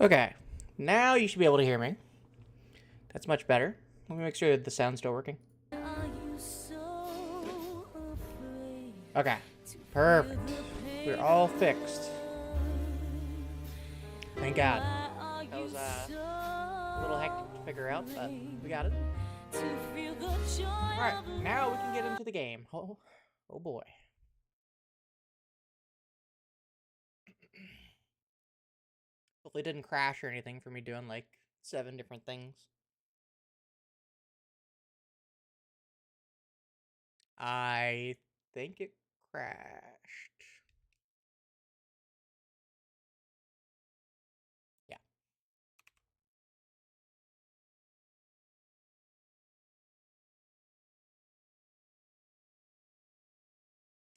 Okay, now you should be able to hear me. That's much better. Let me make sure that the sound's still working. Okay, perfect. We're all fixed. Thank God. That was a little hectic to figure out, but we got it. Alright, now we can get into the game. Oh boy. Hopefully it didn't crash or anything for me doing like 7 different things. I think it crashed. Yeah.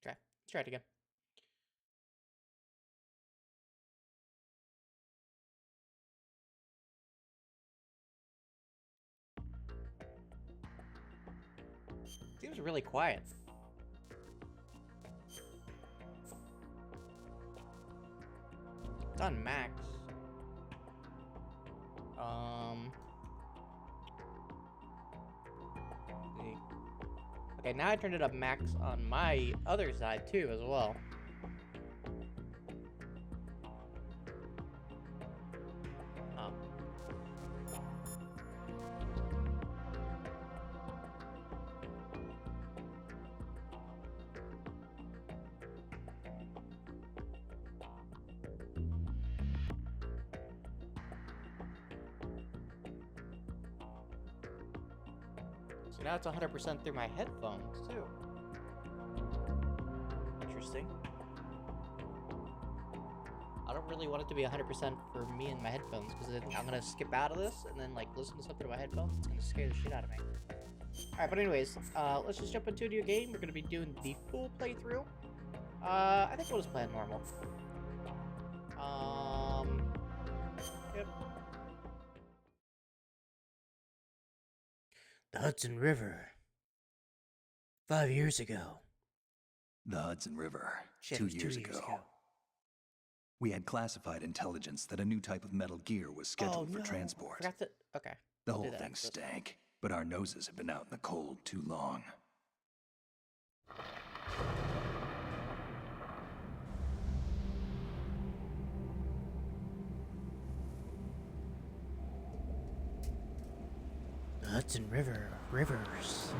Okay, let's try it again. Seems really quiet. It's on max. See. Okay, now I turned it up max on my other side too as well. Um, so now it's 100% through my headphones too. Interesting. I don't really want it to be 100% for me and my headphones, because then I'm gonna skip out of this and then like listen to something to my headphones. It's gonna scare the shit out of me. Alright, but anyways, let's just jump into a new game. We're gonna be doing the full playthrough. I think we'll just play it normal. Yep. The Hudson River. 5 years ago. The Hudson River. Shit, 2 it was years ago. We had classified intelligence that a new type of metal gear was scheduled for transport. Forgot that. Okay. The whole thing stank, but our noses have been out in the cold too long. The Hudson River. Rivers.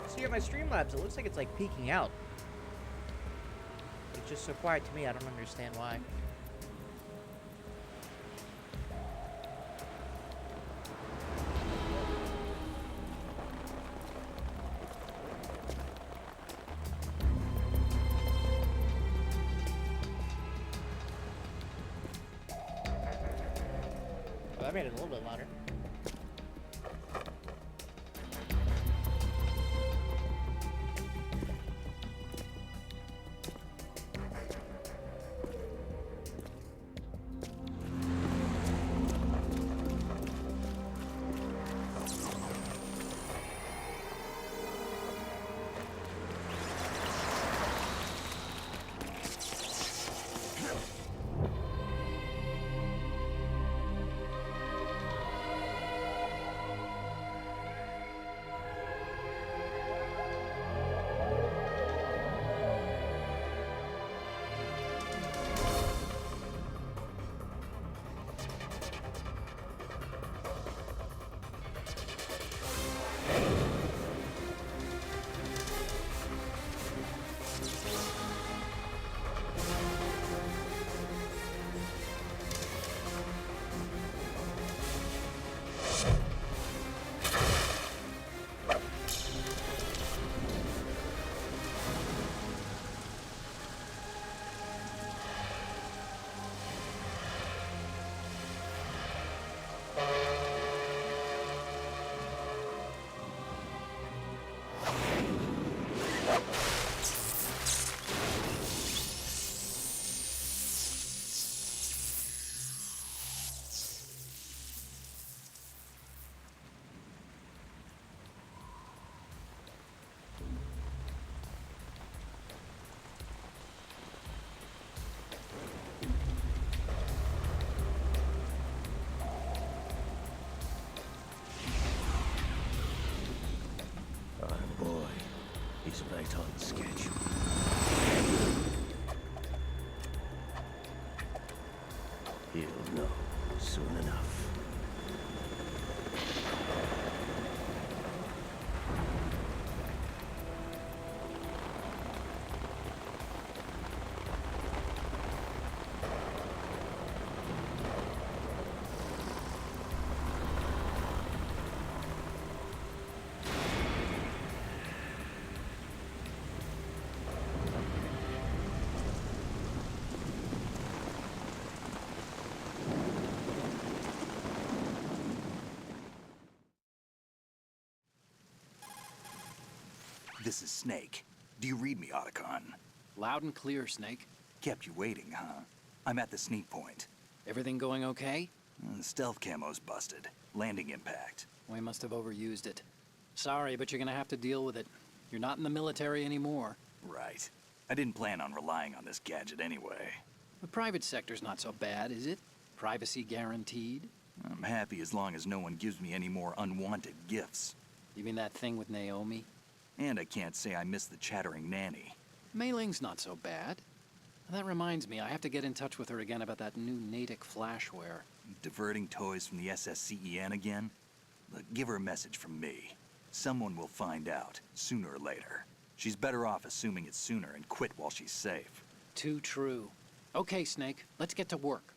See at my Streamlabs, it looks like it's like peeking out. It's just so quiet to me, I don't understand why. Well, that made it a little bit louder. right on schedule. He'll know soon enough. This is Snake. Do you read me, Otacon? Loud and clear, Snake. Kept you waiting, huh? I'm at the sneak point. Everything going okay? Stealth camo's busted. Landing impact. We must have overused it. Sorry, but you're gonna have to deal with it. You're not in the military anymore. Right. I didn't plan on relying on this gadget anyway. The private sector's not so bad, is it? Privacy guaranteed? I'm happy as long as no one gives me any more unwanted gifts. You mean that thing with Naomi? And I can't say I miss the chattering nanny. Mei Ling's not so bad. That reminds me, I have to get in touch with her again about that new Natick flashware. Diverting toys from the SSCEN again? Look, give her a message from me. Someone will find out, sooner or later. She's better off assuming it sooner and quit while she's safe. Too true. Okay, Snake, let's get to work.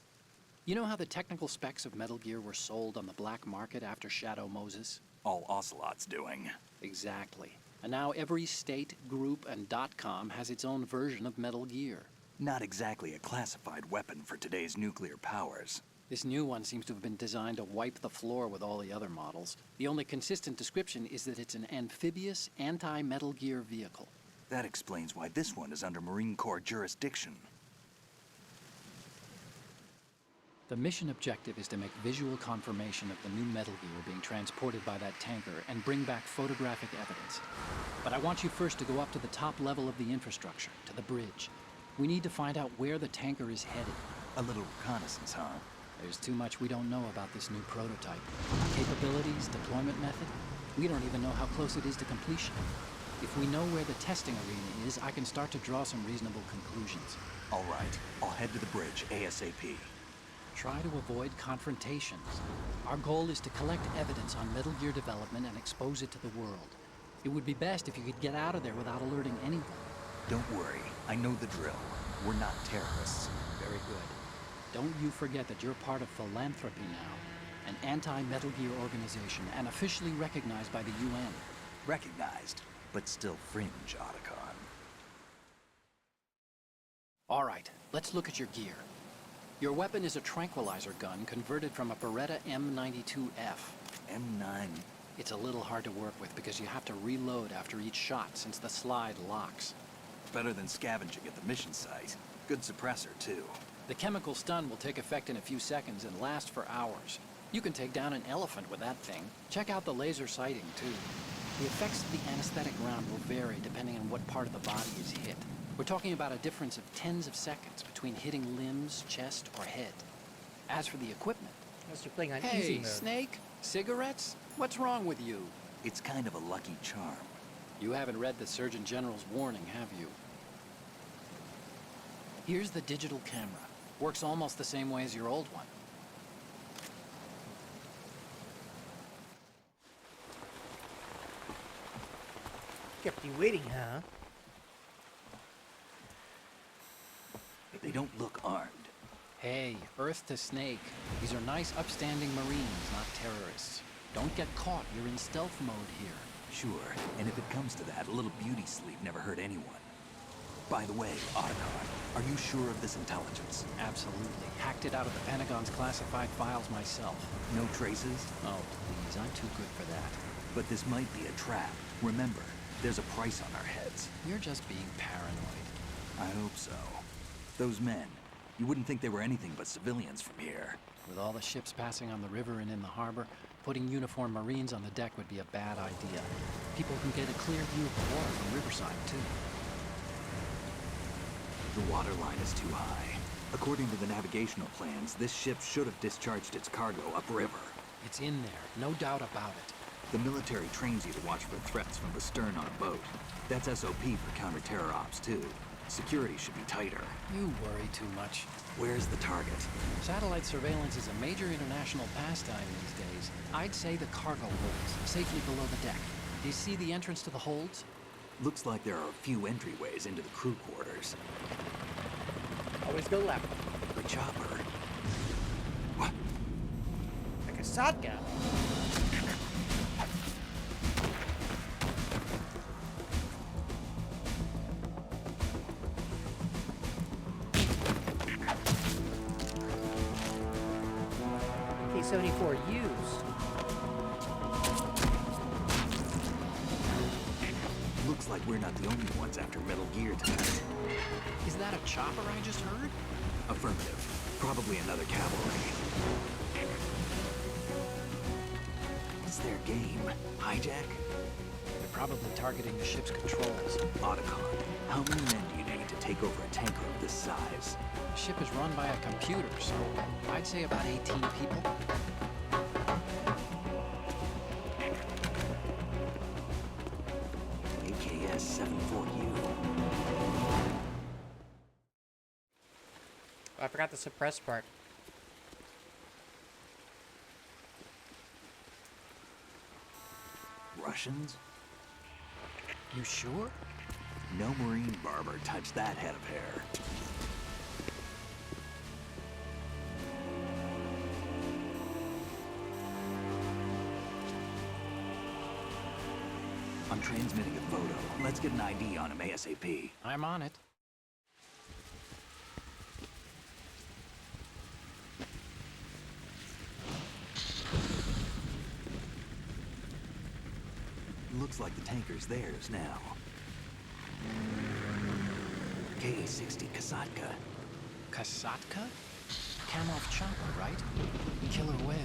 You know how the technical specs of Metal Gear were sold on the black market after Shadow Moses? All Ocelot's doing. Exactly. And now every state, group, and .com has its own version of Metal Gear. Not exactly a classified weapon for today's nuclear powers. This new one seems to have been designed to wipe the floor with all the other models. The only consistent description is that it's an amphibious, anti-Metal Gear vehicle. That explains why this one is under Marine Corps jurisdiction. The mission objective is to make visual confirmation of the new Metal Gear being transported by that tanker and bring back photographic evidence. But I want you first to go up to the top level of the infrastructure, to the bridge. We need to find out where the tanker is headed. A little reconnaissance, huh? There's too much we don't know about this new prototype. Capabilities, deployment method. We don't even know how close it is to completion. If we know where the testing arena is, I can start to draw some reasonable conclusions. All right, I'll head to the bridge ASAP. Try to avoid confrontations. Our goal is to collect evidence on Metal Gear development and expose it to the world. It would be best if you could get out of there without alerting anyone. Don't worry, I know the drill. We're not terrorists. Very good. Don't you forget that you're part of Philanthropy now, an anti-Metal Gear organization and officially recognized by the UN. Recognized, but still fringe, Otacon. All right, let's look at your gear. Your weapon is a tranquilizer gun converted from a Beretta M92F. M9? It's a little hard to work with because you have to reload after each shot since the slide locks. Better than scavenging at the mission site. Good suppressor, too. The chemical stun will take effect in a few seconds and last for hours. You can take down an elephant with that thing. Check out the laser sighting, too. The effects of the anesthetic round will vary depending on what part of the body is hit. We're talking about a difference of tens of seconds between hitting limbs, chest, or head. As for the equipment... Unless you're playing on easy Hey, mode. Snake? Cigarettes? What's wrong with you? It's kind of a lucky charm. You haven't read the Surgeon General's warning, have you? Here's the digital camera. Works almost the same way as your old one. Kept you waiting, huh? They don't look armed. Hey, Earth to Snake. These are nice, upstanding Marines, not terrorists. Don't get caught. You're in stealth mode here. Sure, and if it comes to that, a little beauty sleep never hurt anyone. By the way, Otacon, are you sure of this intelligence? Absolutely. Hacked it out of the Pentagon's classified files myself. No traces? Oh, please, I'm too good for that. But this might be a trap. Remember, there's a price on our heads. You're just being paranoid. I hope so. Those men, you wouldn't think they were anything but civilians from here. With all the ships passing on the river and in the harbor, putting uniformed Marines on the deck would be a bad idea. People can get a clear view of the water from Riverside, too. The water line is too high. According to the navigational plans, this ship should have discharged its cargo upriver. It's in there, no doubt about it. The military trains you to watch for threats from the stern on a boat. That's SOP for counter-terror ops, too. Security should be tighter. You worry too much. Where's the target? Satellite surveillance is a major international pastime these days. I'd say the cargo holds, safely below the deck. Do you see the entrance to the holds? Looks like there are a few entryways into the crew quarters. Always go left. The chopper. What? Like a Sadka. K-74Us. Looks like we're not the only ones after Metal Gear tonight. Is that a chopper I just heard? Affirmative. Probably another cavalry. What's their game? Hijack? They're probably targeting the ship's controls. Otacon, how many men do you need to take over a tanker of this size? The ship is run by a computer, so I'd say about 18 people. AKS-74U. Oh, I forgot the suppress part. Russians? You sure? No Marine barber touched that head of hair. I'm transmitting a photo. Let's get an ID on him ASAP. I'm on it. Looks like the tanker's theirs now. KA-60 Kasatka. Kasatka? Kamov chopper, right? Killer whale.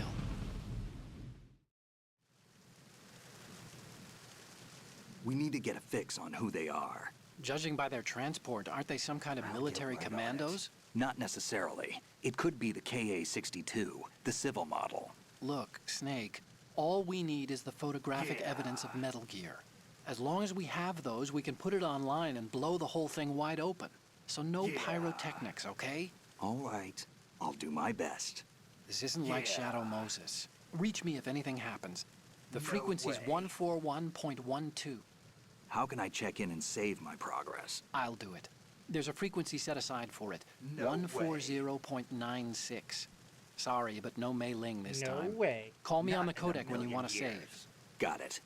We need to get a fix on who they are. Judging by their transport, aren't they some kind of I'll military get right on commandos? it. Not necessarily. It could be the KA-62, the civil model. Look, Snake, all we need is the photographic Yeah. evidence of Metal Gear. As long as we have those, we can put it online and blow the whole thing wide open. So no Yeah. pyrotechnics, okay? All right. I'll do my best. This isn't like Yeah. Shadow Moses. Reach me if anything happens. The No frequency's way. 141.12. How can I check in and save my progress? I'll do it. There's a frequency set aside for it. No 140.96. Sorry, but no Mei Ling this No time. way. Call me on Not the in a codec when you million want to save. years. Got it.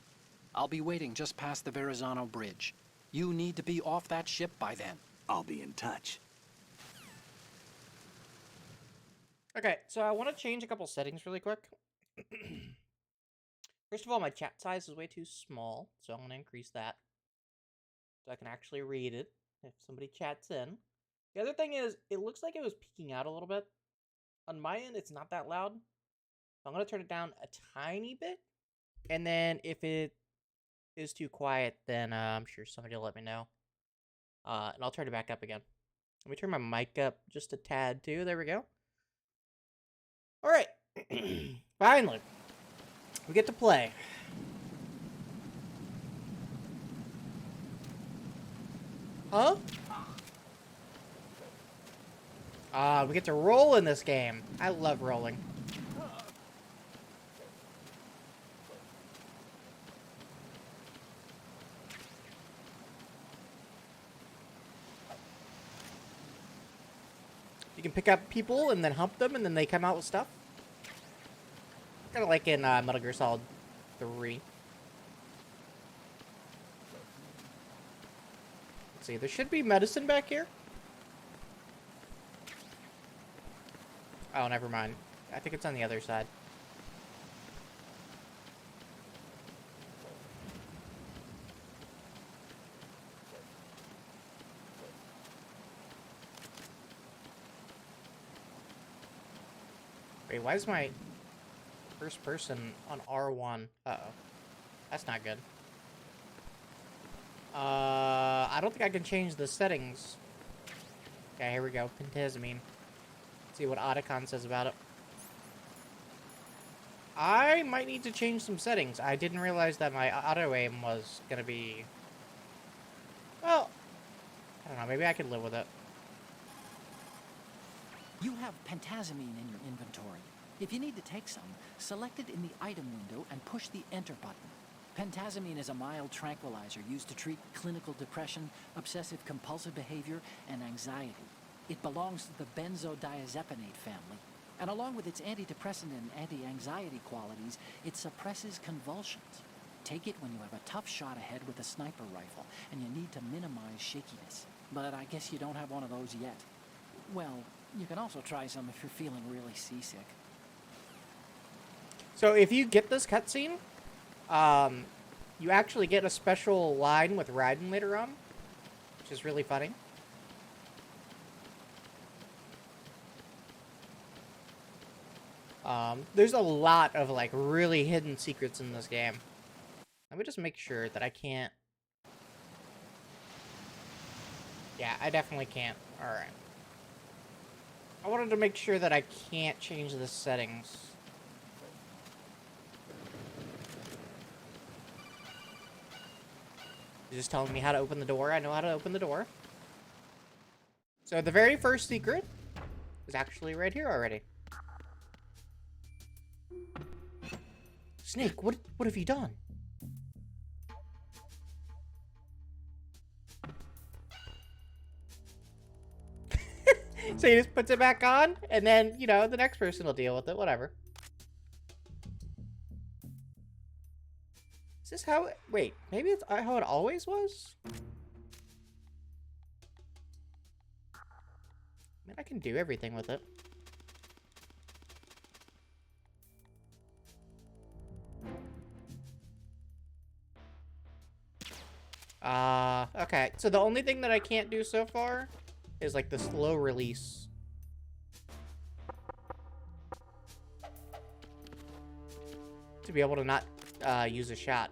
I'll be waiting just past the Verrazano Bridge. You need to be off that ship by then. I'll be in touch. Okay, so I want to change a couple settings really quick. First of all, my chat size is way too small, so I'm going to increase that so I can actually read it if somebody chats in. The other thing is, it looks like it was peeking out a little bit. On my end, it's not that loud. So I'm going to turn it down a tiny bit. And then if it is too quiet, then I'm sure somebody will let me know. And I'll turn it back up again. Let me turn my mic up just a tad too. There we go. All right. Finally, we get to play. Huh? We get to roll in this game. I love rolling. You can pick up people and then hump them and then they come out with stuff. Kind of like in Metal Gear Solid 3. Let's see, there should be medicine back here. Oh, never mind. I think it's on the other side. Wait, why is my first person on R1? Uh-oh. That's not good. I don't think I can change the settings. Okay, here we go. Pentazamine. See what Otacon says about it. I might need to change some settings. I didn't realize that my auto aim was gonna be... Well, I don't know. Maybe I could live with it. You have pentazamine in your inventory. If you need to take some, select it in the item window and push the enter button. Pentazamine is a mild tranquilizer used to treat clinical depression, obsessive compulsive behavior, and anxiety. It belongs to the benzodiazepinate family, and along with its antidepressant and anti-anxiety qualities, it suppresses convulsions. Take it when you have a tough shot ahead with a sniper rifle, and you need to minimize shakiness. But I guess you don't have one of those yet. Well, you can also try some if you're feeling really seasick. So if you get this cutscene, you actually get a special line with Raiden later on, which is really funny. There's a lot of, like, really hidden secrets in this game. Let me just make sure that I can't... Yeah, I definitely can't. Alright. I wanted to make sure that I can't change the settings. You're just telling me how to open the door. I know how to open the door. So the very first secret is actually right here already. Snake, what have you done? So he just puts it back on, and then, you know, the next person will deal with it, whatever. Is this how it... Wait, maybe it's how it always was? I mean, I can do everything with it. Okay. So the only thing that I can't do so far is, like, the slow release. To be able to not use a shot.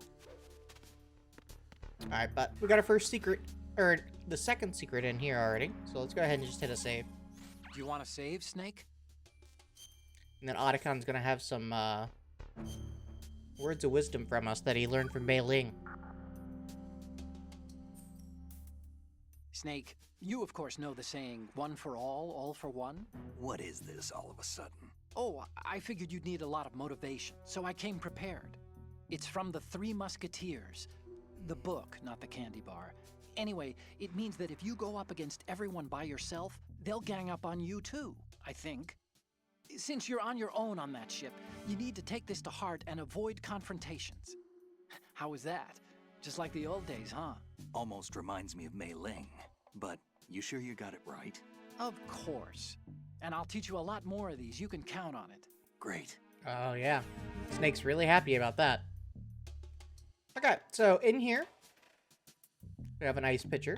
Alright, but we got our first secret, or the second secret in here already. So let's go ahead and just hit a save. Do you want to save, Snake? And then Otacon's gonna have some words of wisdom from us that he learned from Mei Ling. Snake, you of course know the saying, one for all for one? What is this all of a sudden? Oh, I figured you'd need a lot of motivation, so I came prepared. It's from the Three Musketeers. The book, not the candy bar. Anyway, it means that if you go up against everyone by yourself, they'll gang up on you too, I think. Since you're on your own on that ship, you need to take this to heart and avoid confrontations. How was that? Just like the old days, huh? Almost reminds me of Mei Ling. But you sure you got it right? Of course. And I'll teach you a lot more of these. You can count on it. Great. Oh, yeah. Snake's really happy about that. Okay, so in here, we have a nice picture.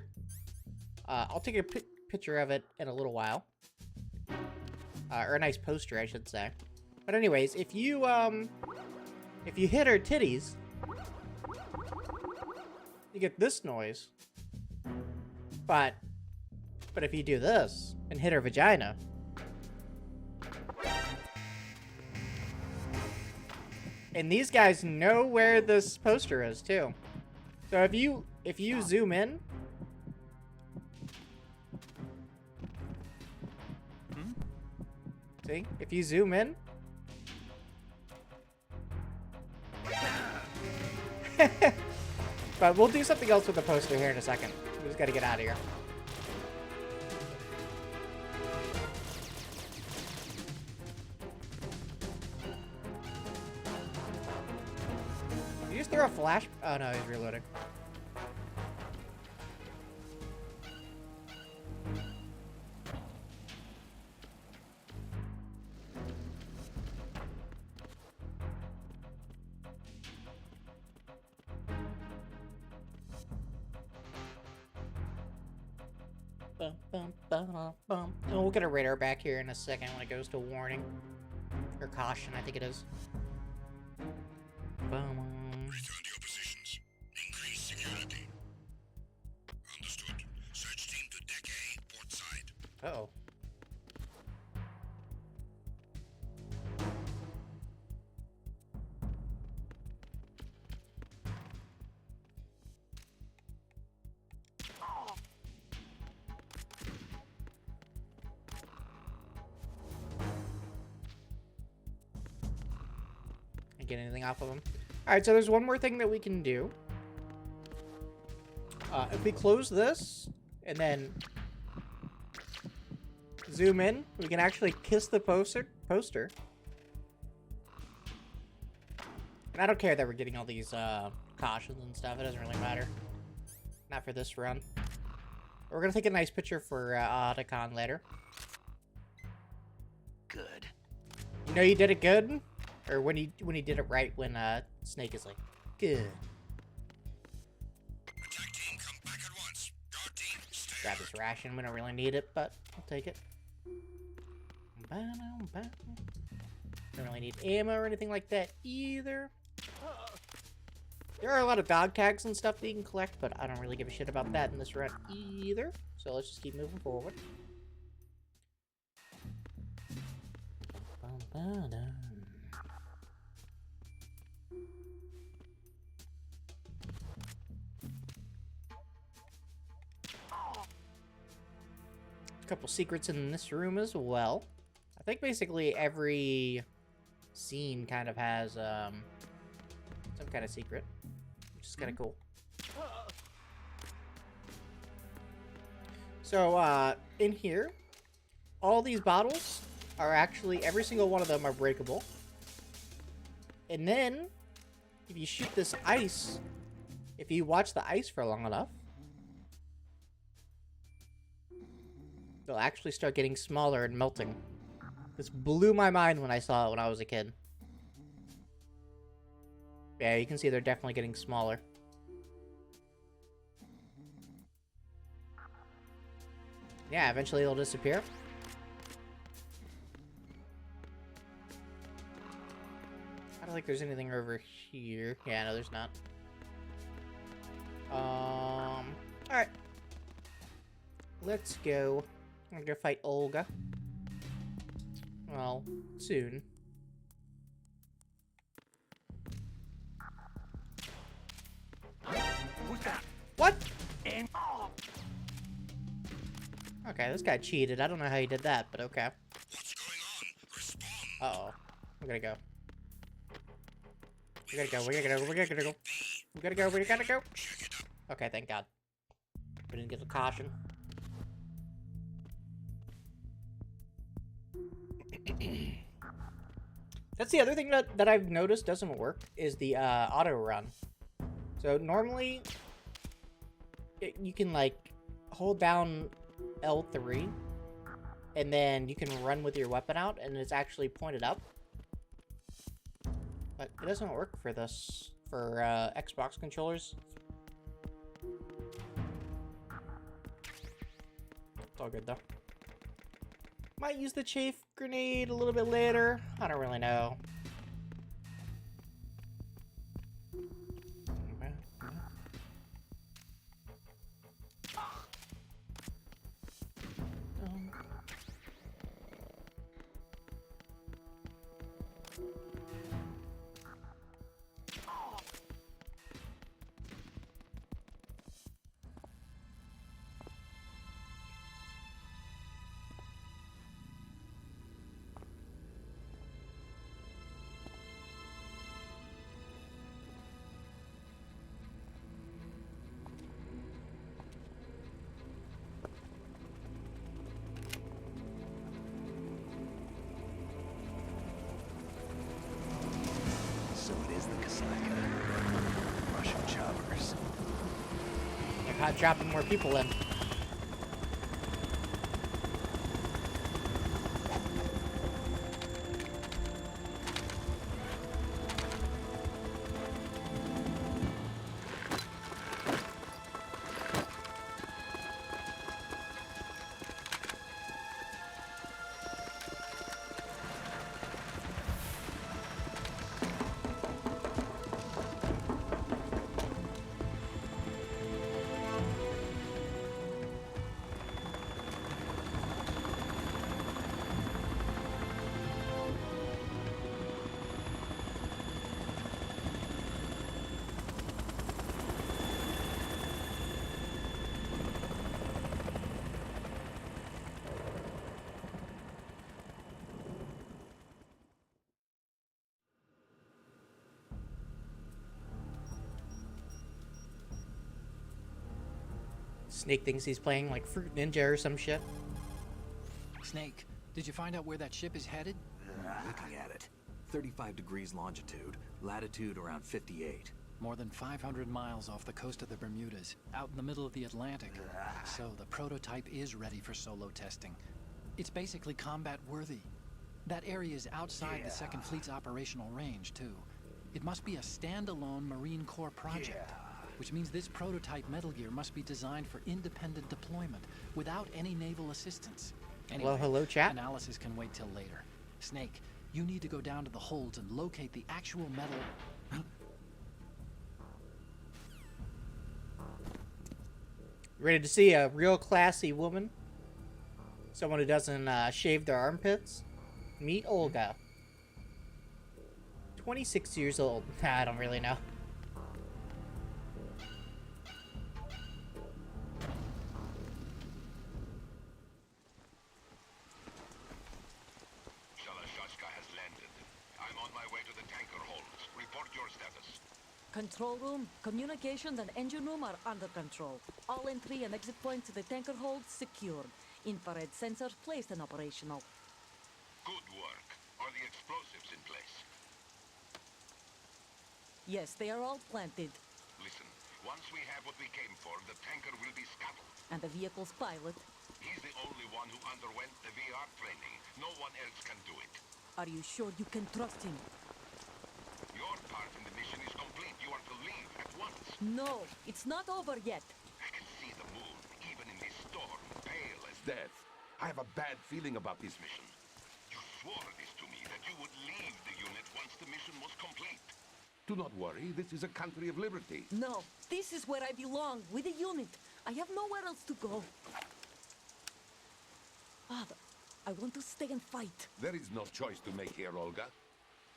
I'll take a picture of it in a little while. Or a nice poster, I should say. But anyways, if you hit her titties, you get this noise. But if you do this and hit her vagina, and these guys know where this poster is too. So if you zoom in, see, if you zoom in, but we'll do something else with the poster here in a second. We just gotta get out of here. Did you just throw a flash? Oh no, he's reloading. And we'll get a radar back here in a second when it goes to warning. Or caution, I think it is. Return to your positions. Increase security. Understood. Search team to deck A, port side. Uh-oh. get anything off of them. Alright, so there's one more thing that we can do. If we close this, and then zoom in, we can actually kiss the poster. And I don't care that we're getting all these cautions and stuff. It doesn't really matter. Not for this run. We're gonna take a nice picture for Otacon later. Good. You know you did it good? Or when he did it right when Snake is like, good. Attack team, come back at once. Guard team, stay Grab alert. this ration. We don't really need it, but I'll take it. Don't really need ammo or anything like that either. There are a lot of dog tags and stuff that you can collect, but I don't really give a shit about that in this run either. So let's just keep moving forward. A couple secrets in this room as well. I think basically every scene kind of has some kind of secret, which is kind of cool. So in here, all these bottles are actually, every single one of them are breakable. And then if you shoot this ice, if you watch the ice for long enough, they'll actually start getting smaller and melting. This blew my mind when I saw it when I was a kid. Yeah, you can see they're definitely getting smaller. Yeah, eventually they'll disappear. I don't think there's anything over here. Yeah, no, there's not. Alright. Let's go. I'm gonna go fight Olga. Well, soon. What? Okay, this guy cheated. I don't know how he did that, but okay. What's going on? Respond. Uh-oh. We gotta go. We gotta go. We gotta go. We gotta go. We gotta go. We gotta go. Check it out. Okay, thank God. We didn't get the caution. That's the other thing that I've noticed doesn't work, is the auto run. So normally, you can like hold down L3, and then you can run with your weapon out, and it's actually pointed up. But it doesn't work for this, for Xbox controllers. It's all good though. Might use the chafe grenade a little bit later. I don't really know. So it is the Kasaka. Russian choppers. They're not dropping more people in. Snake thinks he's playing like Fruit Ninja or some shit. Snake, did you find out where that ship is headed? Looking at it. 35 degrees longitude, latitude around 58. More than 500 miles off the coast of the Bermudas, out in the middle of the Atlantic. So the prototype is ready for solo testing. It's basically combat worthy. That area is outside the Second Fleet's operational range, too. It must be a standalone Marine Corps project, which means this prototype Metal Gear must be designed for independent deployment without any naval assistance. Anyway, hello, chat. Analysis can wait till later. Snake, you need to go down to the holds and locate the actual metal. Ready to see a real classy woman? Someone who doesn't shave their armpits? Meet Olga. 26 years old. I don't really know. Shalashaska has landed. I'm on my way to the tanker holds. Report your status. Control room, communications, and engine room are under control. All entry and exit points to the tanker hold secured. Infrared sensors placed and operational. Good work. Are the explosives in place? Yes, they are all planted. Listen, once we have what we came for, the tanker will be scuttled. And the vehicle's pilot. He's the only one who underwent the VR training. No one else can do it. Are you sure you can trust him? Your part in the mission is complete. You are to leave at once. No, it's not over yet. I can see the moon, even in this storm, pale as death. I have a bad feeling about this mission. You swore this to me, that you would leave the unit once the mission was complete. Do not worry, this is a country of liberty. No, this is where I belong, with the unit. I have nowhere else to go. Father, I want to stay and fight. There is no choice to make here, Olga.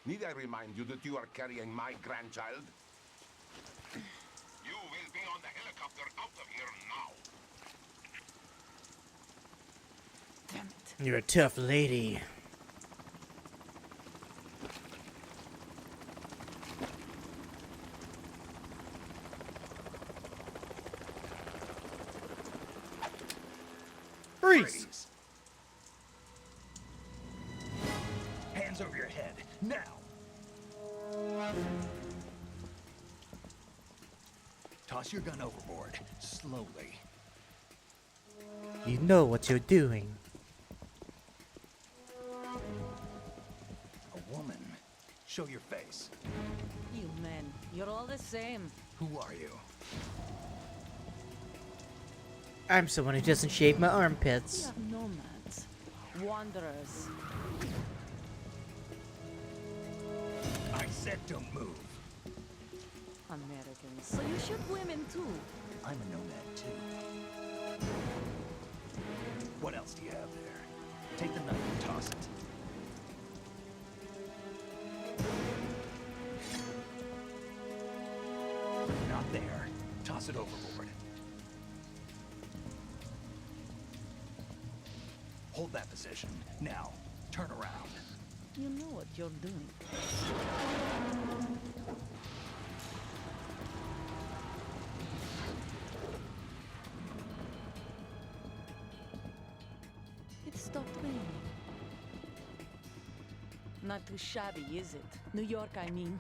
Need I remind you that you are carrying my grandchild? You will be on the helicopter out of here now. Damn it. You're a tough lady. Freeze! Hands over your head, now! Toss your gun overboard, slowly. You know what you're doing. A woman. Show your face. You men, you're all the same. Who are you? I'm someone who doesn't shave my We armpits. are nomads. Wanderers. I said don't move. Americans. So you shoot women too. I'm a nomad too. What else do you have there? Take the knife and toss it. Not there. Toss it overboard. Hold that position. Now, turn around. You know what you're doing. It stopped raining. Not too shabby, is it? New York, I mean.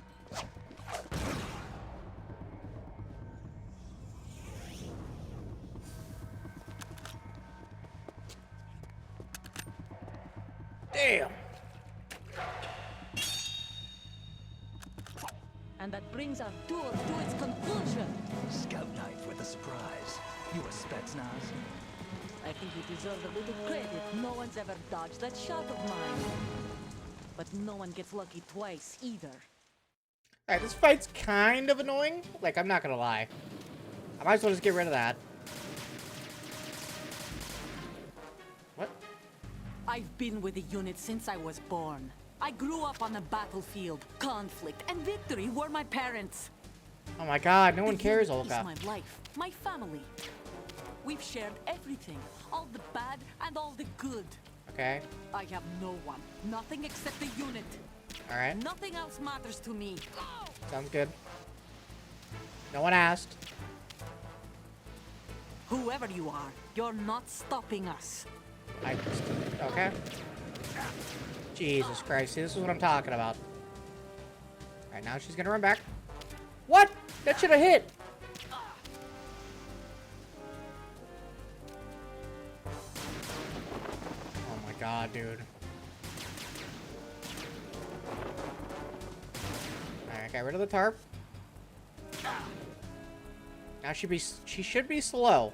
Damn! And that brings our tour to its conclusion. Scout knife with a surprise. You a Spetsnaz? I think you deserve a little credit. No one's ever dodged that shot of mine. But no one gets lucky twice, either. Alright, this fight's kind of annoying. Like, I'm not gonna lie. I might as well just get rid of that. What? I've been with the unit since I was born. I grew up on the battlefield. Conflict and victory were my parents. Oh my god, no one The cares, unit is Olga. my life, my family. We've shared everything. All the bad and all the good. Okay, I have no one. Nothing except the unit. alright. Nothing else matters to me. Sounds good. No one asked. Whoever you are, you're not stopping us. Okay. Jesus Christ, see, this is what I'm talking about. Alright, now she's gonna run back. What? That should have hit! Oh my god, dude. Alright, got rid of the tarp. Now she should be slow.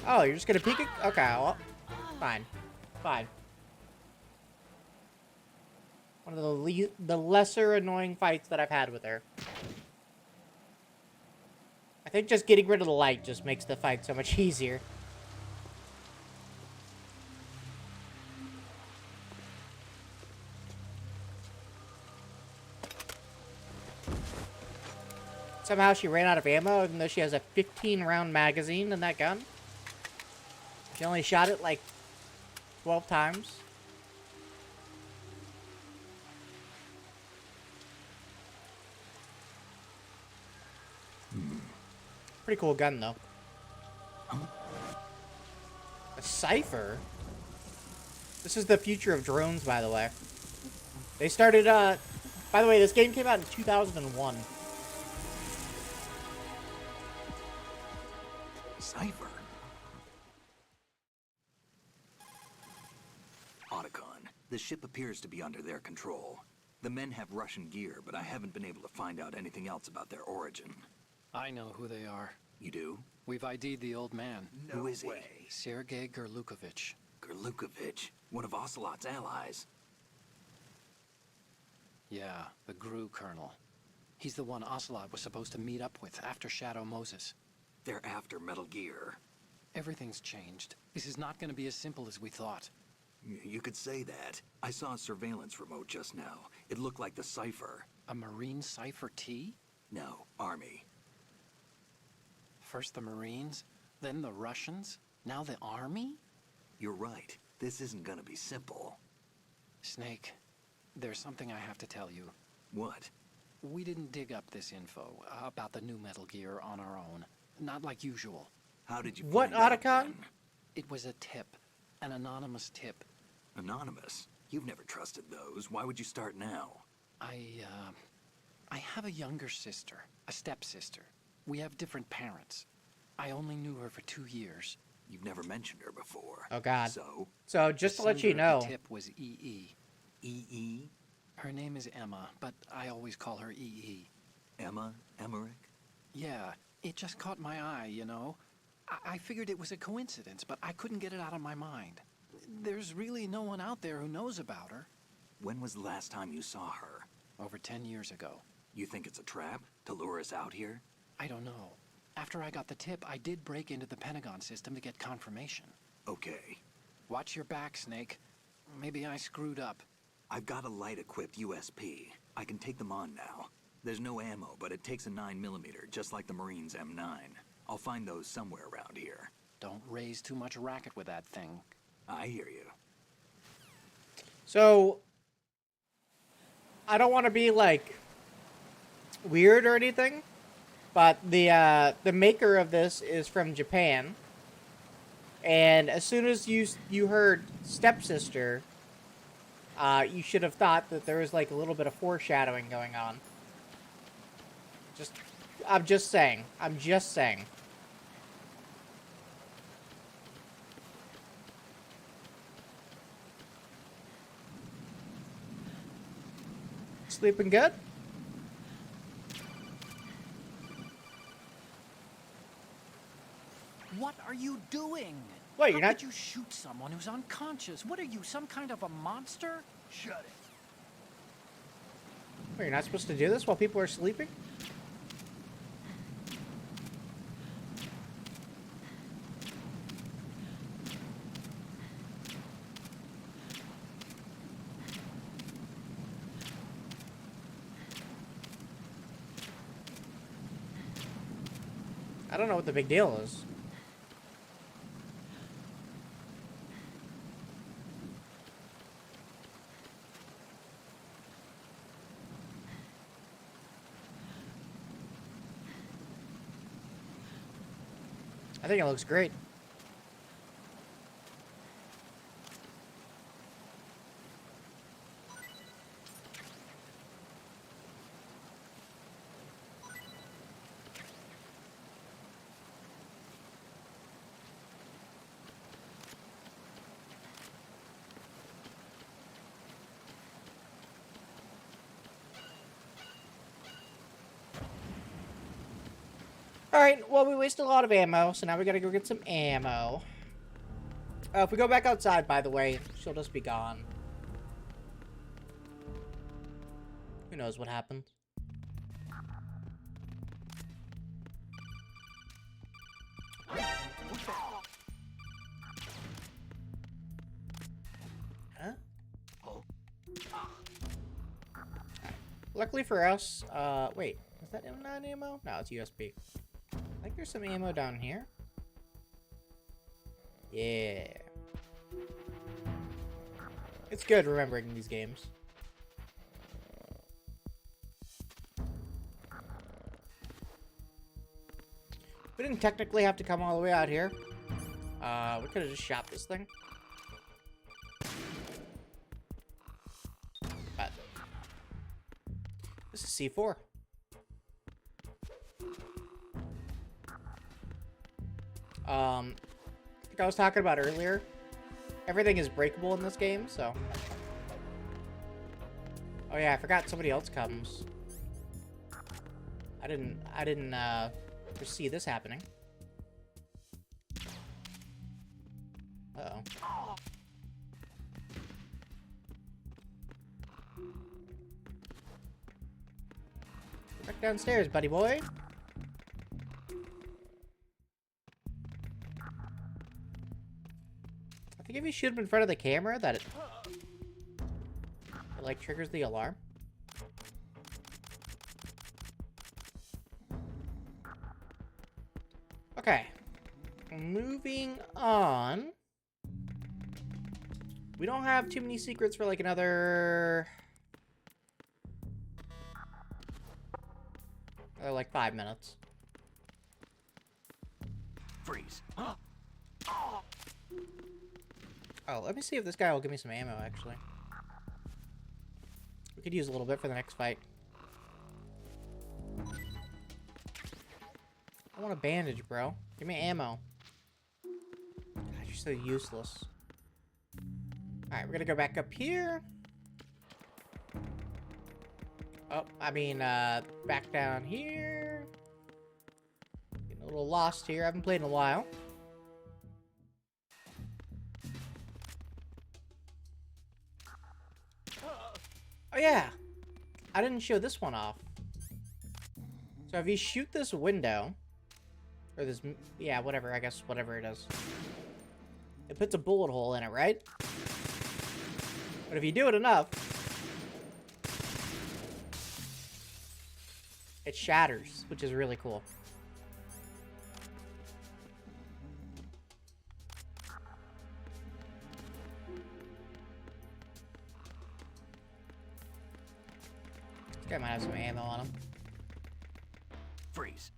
Oh, you're just gonna peek it? Okay, well, fine. Fine. One of the lesser annoying fights that I've had with her. I think just getting rid of the light just makes the fight so much easier. Somehow she ran out of ammo, even though she has a 15-round magazine in that gun. She only shot it like 12 times. Pretty cool gun, though. A cipher? This is the future of drones, by the way. They started, by the way, this game came out in 2001. Cipher? Otacon, the ship appears to be under their control. The men have Russian gear, but I haven't been able to find out anything else about their origin. I know who they are. You do? We've ID'd the old man. Who is he? Sergei Gerlukovich. Gerlukovich, one of Ocelot's allies. Yeah, the GRU colonel. He's the one Ocelot was supposed to meet up with after Shadow Moses. They're after Metal Gear. Everything's changed. This is not going to be as simple as we thought. You could say that. I saw a surveillance remote just now. It looked like the cipher. A Marine Cipher T? No, Army. First the Marines, then the Russians, now the Army? You're right. This isn't gonna be simple. Snake, there's something I have to tell you. What? We didn't dig up this info about the new Metal Gear on our own. Not like usual. How did you What, find out Otacon? then? It was a tip. An anonymous tip. Anonymous? You've never trusted those. Why would you start now? I have a younger sister, a stepsister. We have different parents. I only knew her for 2 years. You've never mentioned her before. Oh, God. So? So, just The to let you sender of know... the tip was EE. E.E.? Her name is Emma, but I always call her EE. Emma? Emmerich? Yeah, it just caught my eye, you know? I figured it was a coincidence, but I couldn't get it out of my mind. There's really no one out there who knows about her. When was the last time you saw her? Over 10 years ago. You think it's a trap? To lure us out here? I don't know. After I got the tip, I did break into the Pentagon system to get confirmation. Okay. Watch your back, Snake. Maybe I screwed up. I've got a light-equipped USP. I can take them on now. There's no ammo, but it takes a 9mm, just like the Marines' M9. I'll find those somewhere around here. Don't raise too much racket with that thing. I hear you. So, I don't want to be, like, weird or anything, but the maker of this is from Japan. And as soon as you heard stepsister, you should have thought that there was, like, a little bit of foreshadowing going on. I'm just saying. I'm just saying. Sleeping good? What are you doing? What, you're How not- could you shoot someone who's unconscious? What are you, some kind of a monster? Shut it. Wait, you're not supposed to do this while people are sleeping? I don't know what the big deal is. I think it looks great. Alright, well, we wasted a lot of ammo, so now we gotta go get some ammo. If we go back outside, by the way, she'll just be gone. Who knows what happened? Huh? Luckily for us, wait, is that not ammo? No, it's USB. I think there's some ammo down here. Yeah. It's good remembering these games. We didn't technically have to come all the way out here. We could have just shot this thing. But this is C4. Like I was talking about earlier, everything is breakable in this game, so. Oh yeah, I forgot somebody else comes. I didn't foresee this happening. Uh-oh. Go back downstairs, buddy boy. I think if you shoot him in front of the camera, that it like triggers the alarm. Okay. Moving on. We don't have too many secrets for like another like 5 minutes. Freeze. Oh, let me see if this guy will give me some ammo, actually. We could use a little bit for the next fight. I want a bandage, bro. Give me ammo. God, you're so useless. Alright, we're gonna go back up here. Oh, I mean, back down here. Getting a little lost here. I haven't played in a while. Oh yeah, I didn't show this one off. So if you shoot this window, or this, yeah, whatever, I guess, whatever it is, it puts a bullet hole in it, right? But if you do it enough, it shatters, which is really cool. This guy might have some ammo on him. Freeze.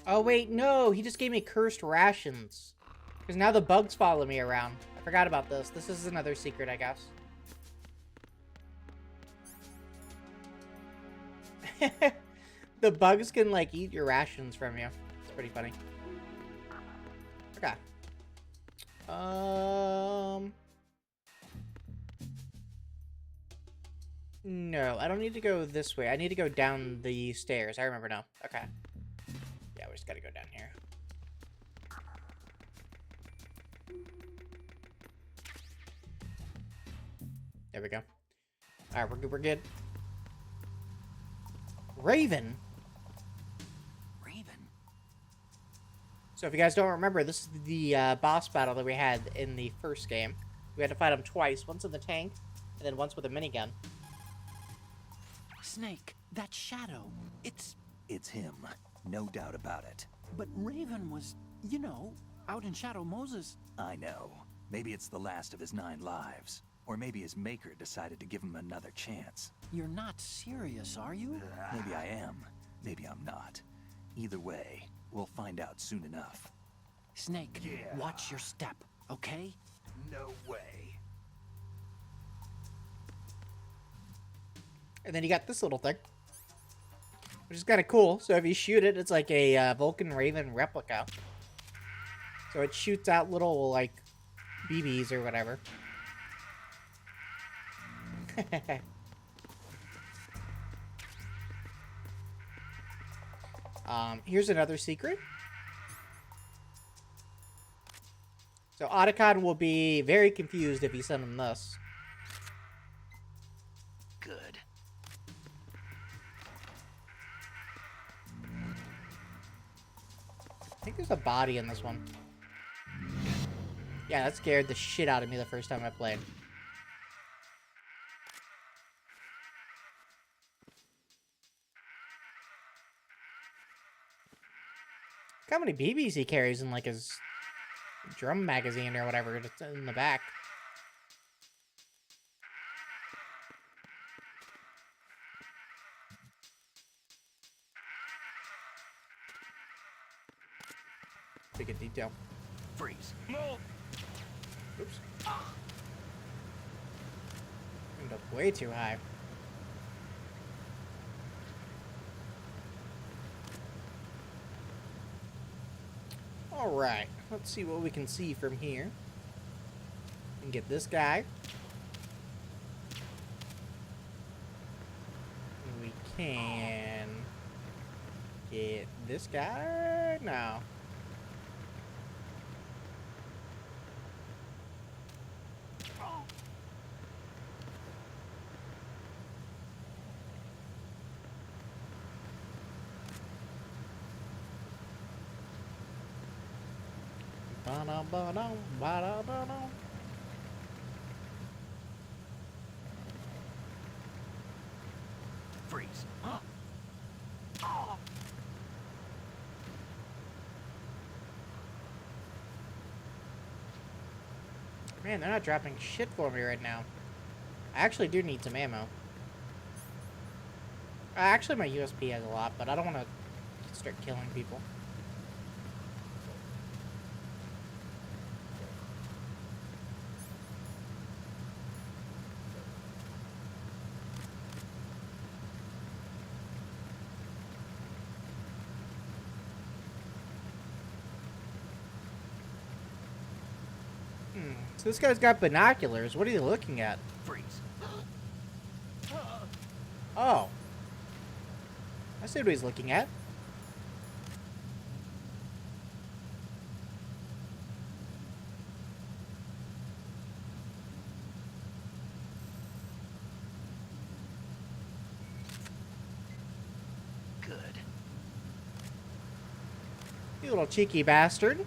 Oh wait, no, he just gave me cursed rations. Because now the bugs follow me around. I forgot about this. This is another secret, I guess. The bugs can, like, eat your rations from you. It's pretty funny. Okay. No, I don't need to go this way. I need to go down the stairs. I remember now. Okay. Yeah, we just gotta go down here. There we go. Alright, we're good, we're good. Raven? Raven? So if you guys don't remember, this is the boss battle that we had in the first game. We had to fight him twice, once in the tank, and then once with a minigun. Snake, that shadow, it's him. No doubt about it. But Raven was, you know, out in Shadow Moses. I know. Maybe it's the last of his 9 lives. Or maybe his maker decided to give him another chance. You're not serious, are you? Maybe I am. Maybe I'm not. Either way, we'll find out soon enough. Snake, Yeah. watch your step, okay? No way. And then you got this little thing, which is kind of cool. So if you shoot it, it's like a Vulcan Raven replica. So it shoots out little, like, BBs or whatever. Here's another secret. So Otacon will be very confused if you send him this. Good. I think there's a body in this one. Yeah, that scared the shit out of me the first time I played. Look how many BBs he carries in, like, his drum magazine or whatever it's in the back. Big in detail. Freeze. No. Oops. Ended up way too high. Alright, let's see what we can see from here. And get this guy. And we can get this guy. No. Ba-dum, ba-dum. Freeze. Man, they're not dropping shit for me right now. I actually do need some ammo. Actually, my USP has a lot, but I don't want to start killing people. So this guy's got binoculars. What are you looking at? Freeze. Oh. I see what he's looking at. Good. You little cheeky bastard.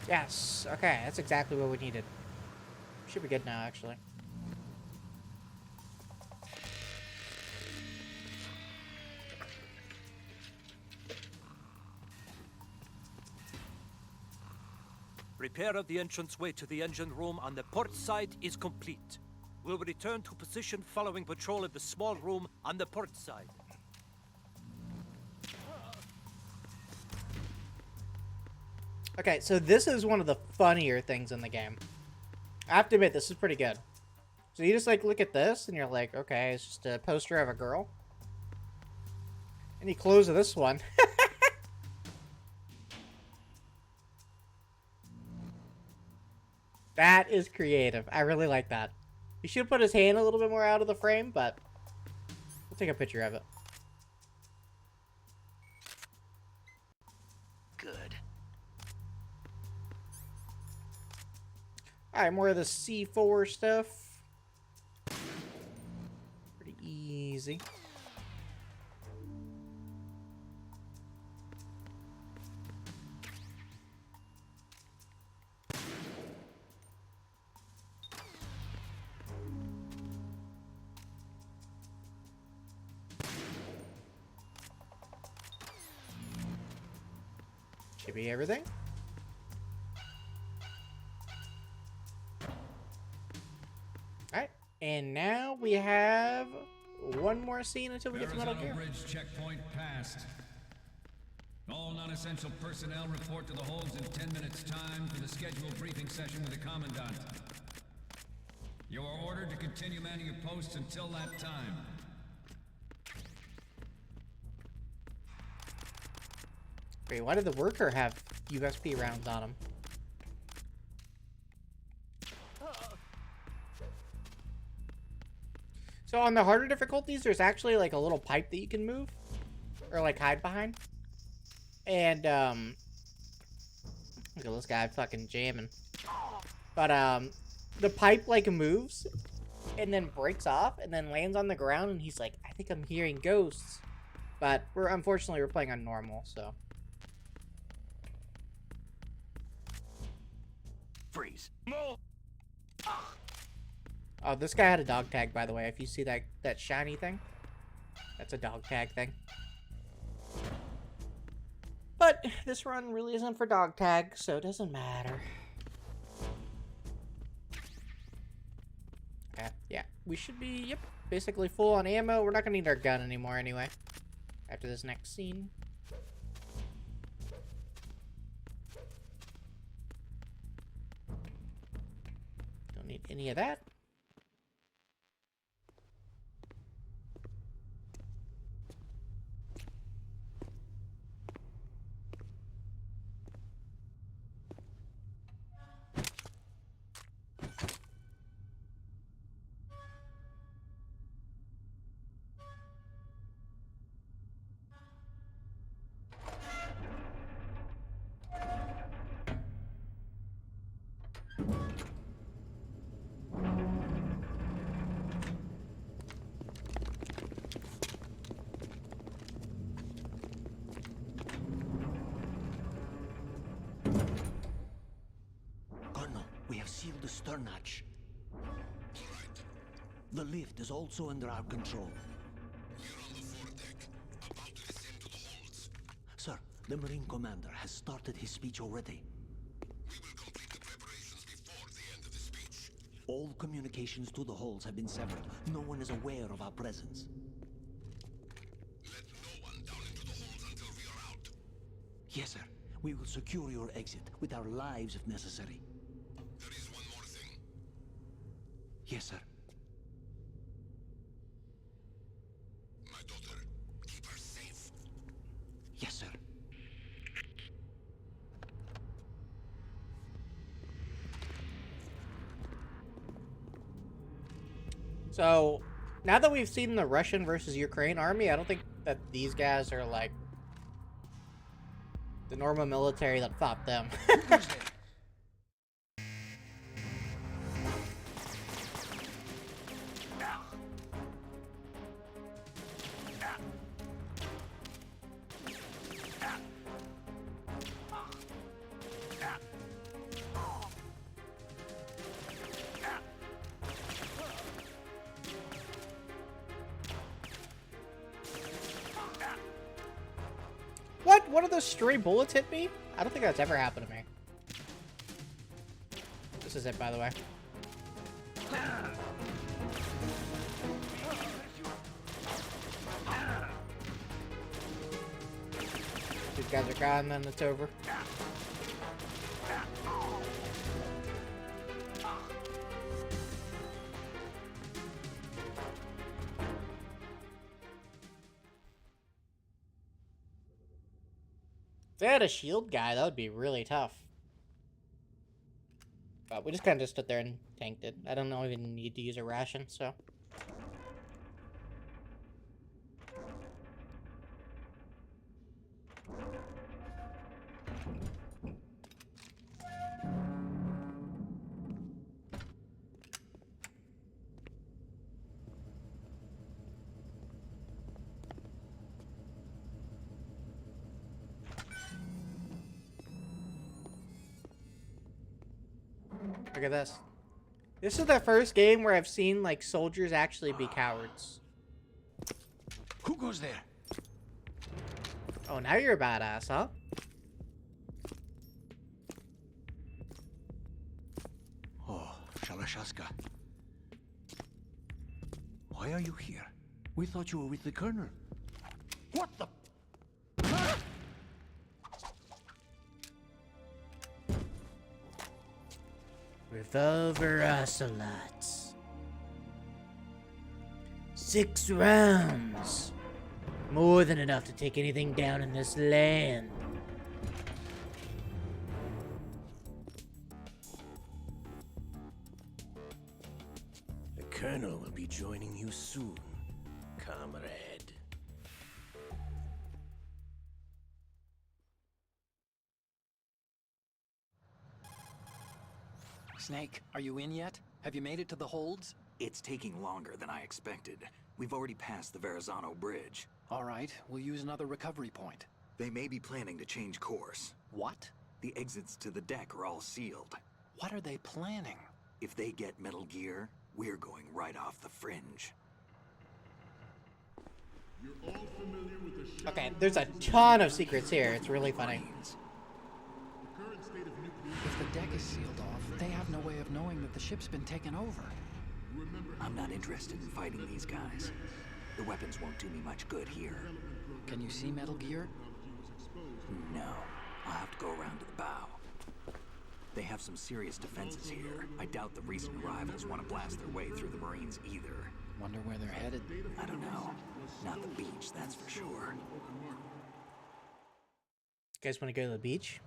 Yes. Okay, that's exactly what we needed. Should be good now, actually. Repair of the entranceway to the engine room on the port side is complete. We'll return to position following patrol of the small room on the port side. Okay, so this is one of the funnier things in the game. I have to admit, this is pretty good. So you just, like, look at this, and you're like, okay, it's just a poster of a girl. And you close this one. That is creative. I really like that. He should have put his hand a little bit more out of the frame, but we'll take a picture of it. Good. Alright, more of the C4 stuff. easy. Should be everything. Alright, and now we have one more scene until we get to Metal Gear. Bridge checkpoint passed. All non-essential personnel report to the holds in 10 minutes' time for the scheduled briefing session with the Commandant. You are ordered to continue manning your posts until that time. Wait, why did the worker have USB rounds on him? So on the harder difficulties, there's actually like a little pipe that you can move or like hide behind. And look at this guy fucking jamming. But the pipe like moves and then breaks off and then lands on the ground, and he's like, I think I'm hearing ghosts. But unfortunately we're playing on normal, so. Freeze. No! Oh, this guy had a dog tag, by the way. If you see that shiny thing, that's a dog tag thing. But this run really isn't for dog tag, so it doesn't matter. Okay, yeah, we should be, yep, basically full on ammo. We're not gonna need our gun anymore anyway, after this next scene. Don't need any of that. We have sealed the stern hatch. The lift is also under our control. We're on the foredeck, about to descend to the holds. Sir, the Marine Commander has started his speech already. We will complete the preparations before the end of the speech. All communications to the holds have been severed. No one is aware of our presence. Let no one down into the holds until we are out. Yes, sir. We will secure your exit with our lives if necessary. There is one more thing. Yes, sir. My daughter, keep her safe. Yes, sir. So, now that we've seen the Russian versus Ukraine army, I don't think that these guys are like the normal military that fought them. What? One of those stray bullets hit me? I don't think that's ever happened to me. This is it, by the way. These guys are gone, then it's over. If they had a shield guy, that would be really tough. But we just kind of just stood there and tanked it. I don't even need to use a ration, so. Look at this. This is the first game where I've seen, like, soldiers actually be cowards. Who goes there? Oh, now you're a badass, huh? Oh, Shalashaska. Why are you here? We thought you were with the Colonel. What the? Revolver ocelots. 6 rounds. More than enough to take anything down in this land. The Colonel will be joining you soon, comrade. Snake, are you in yet? Have you made it to the holds? It's taking longer than I expected. We've already passed the Verrazano Bridge. All right, we'll use another recovery point. They may be planning to change course. What? The exits to the deck are all sealed. What are they planning? If they get Metal Gear, we're going right off the fringe. Okay, there's a ton of secrets here. It's really funny. If the deck is sealed off, they have no way of knowing that the ship's been taken over. I'm not interested in fighting these guys. The weapons won't do me much good here. Can you see Metal Gear? No. I'll have to go around to the bow. They have some serious defenses here. I doubt the recent arrivals want to blast their way through the Marines either. Wonder where they're headed. I don't know. Not the beach, that's for sure. You guys want to go to the beach?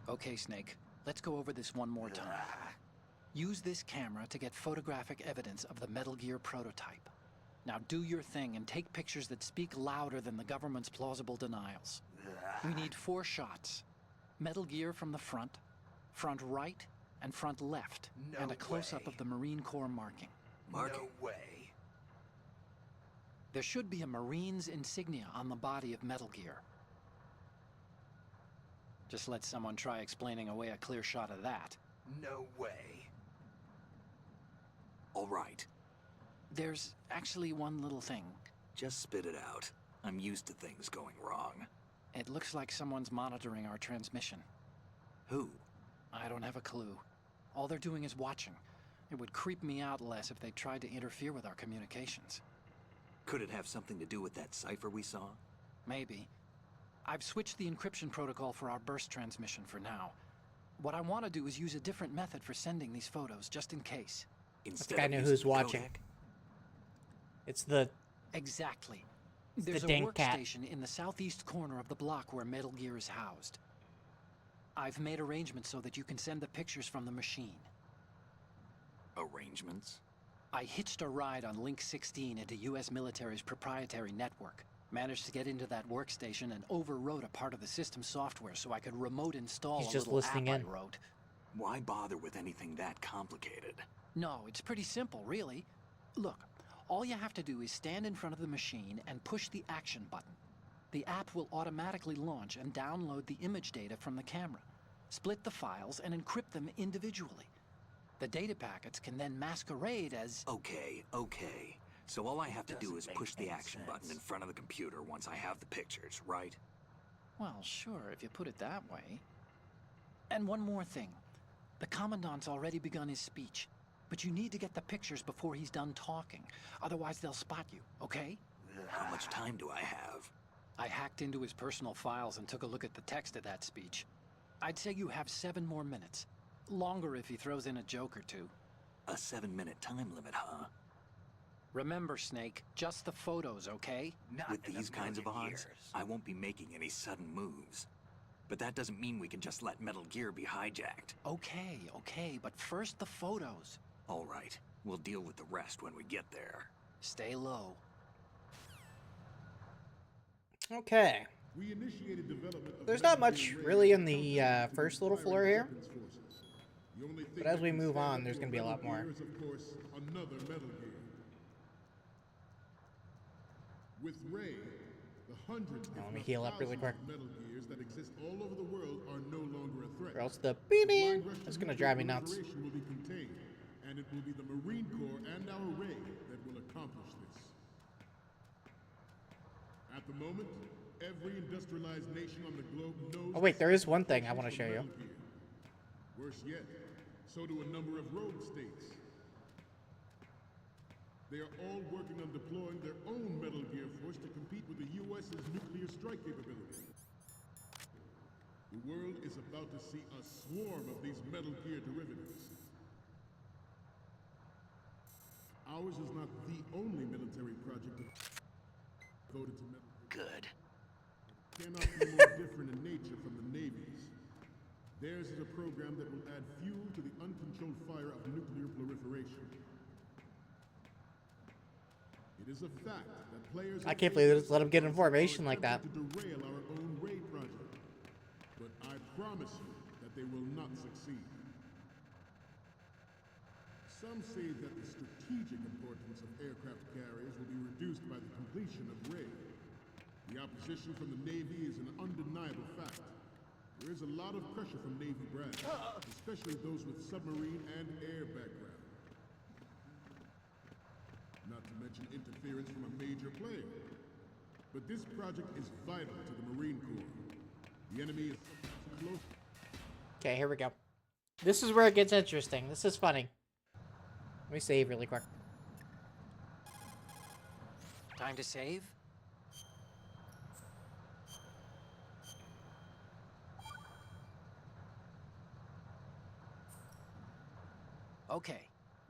Okay, Snake. Let's go over this one more time. Use this camera to get photographic evidence of the Metal Gear prototype. Now do your thing and take pictures that speak louder than the government's plausible denials. We need 4 shots. Metal Gear from the front right, and front left, and a close-up of the Marine Corps marking. Marking? No way. There should be a Marine's insignia on the body of Metal Gear. Just let someone try explaining away a clear shot of that. No way. All right. There's actually one little thing. Just spit it out. I'm used to things going wrong. It looks like someone's monitoring our transmission. Who? I don't have a clue. All they're doing is watching. It would creep me out less if they tried to interfere with our communications. Could it have something to do with that cipher we saw? Maybe. I've switched the encryption protocol for our burst transmission for now. What I want to do is use a different method for sending these photos, just in case. I think I know who's watching. It's the... Exactly. It's There's the a dank cat. workstation in the southeast corner of the block where Metal Gear is housed. I've made arrangements so that you can send the pictures from the machine. Arrangements? I hitched a ride on Link 16 into U.S. military's proprietary network. Managed to get into that workstation and overwrote a part of the system software so I could remote install He's a just little listening app in. I wrote. Why bother with anything that complicated? No, it's pretty simple, really. Look, all you have to do is stand in front of the machine and push the action button. The app will automatically launch and download the image data from the camera, split the files, and encrypt them individually. The data packets can then masquerade as... Okay. So all I have to do is push the action button in front of the computer once I have the pictures, right? Well, sure, if you put it that way. And one more thing. The Commandant's already begun his speech, but you need to get the pictures before he's done talking. Otherwise, they'll spot you, okay? How much time do I have? I hacked into his personal files and took a look at the text of that speech. I'd say you have 7 more minutes. Longer if he throws in a joke or two. A 7-minute time limit, huh? Remember, Snake, just the photos, okay? With these kinds of odds, I won't be making any sudden moves. But that doesn't mean we can just let Metal Gear be hijacked. Okay, but first the photos. All right, we'll deal with the rest when we get there. Stay low. Okay. There's not much really in the first little floor here. But as we move on, there's going to be a lot more. With Ray, The hundreds Now, let if me not heal up really thousands quick. of Metal Gears that exist all over the world are no longer a threat. Or else the The beep blind rush is to gonna nuclear drive me nuts. proliferation will be contained, and it will be the Marine Corps and our Ray that will accomplish this. At the moment, every industrialized nation on the globe knows. Oh wait, there is one thing I want want to show you. Worse yet, so do a number of rogue states. They are all working on deploying their own Metal Gear force to compete with the U.S.'s nuclear strike capability. The world is about to see a swarm of these Metal Gear derivatives. Ours is not the only military project devoted to Metal Gear. Good. It cannot be more different in nature from the Navy's. Theirs is a program that will add fuel to the uncontrolled fire of nuclear proliferation. It is a fact that players I can't believe they just let him get information like that. to derail our own Ray project. But I promise you that they will not succeed. Some say that the strategic importance of aircraft carriers will be reduced by the completion of Ray. The opposition from the Navy is an undeniable fact. There is a lot of pressure from Navy brass, especially those with submarine and air background. Not to mention interference from a major player. But this project is vital to the Marine Corps. The enemy is close. Okay, here we go. This is where it gets interesting. This is funny. Let me save really quick. Time to save? Okay.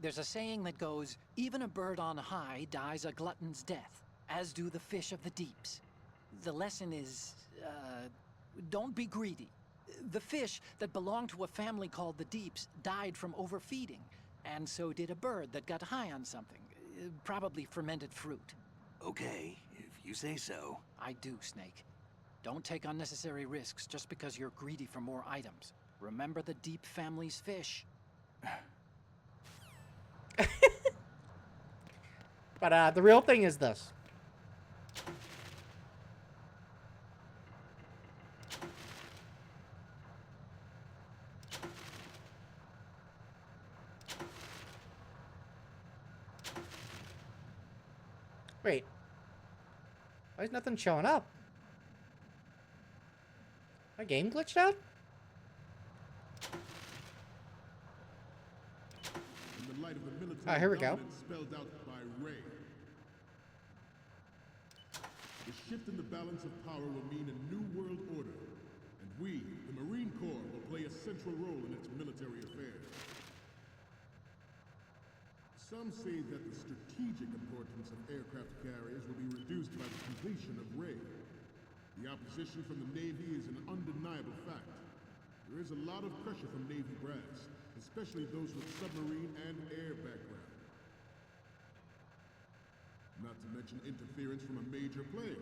There's a saying that goes, even a bird on high dies a glutton's death, as do the fish of the deeps. The lesson is, don't be greedy. The fish that belonged to a family called the Deeps died from overfeeding, and so did a bird that got high on something, probably fermented fruit. Okay, if you say so. I do, Snake. Don't take unnecessary risks just because you're greedy for more items. Remember the Deep family's fish. But the real thing is this. Wait. Why is nothing showing up? My game glitched out? In the light of the military Ah, here we go. dominance spelled out by Ray. The shift in the balance of power will mean a new world order, and we, the Marine Corps, will play a central role in its military affairs. Some say that the strategic importance of aircraft carriers will be reduced by the completion of Ray. The opposition from the Navy is an undeniable fact. There is a lot of pressure from Navy brass, especially those with submarine and air background. Not to mention interference from a major player.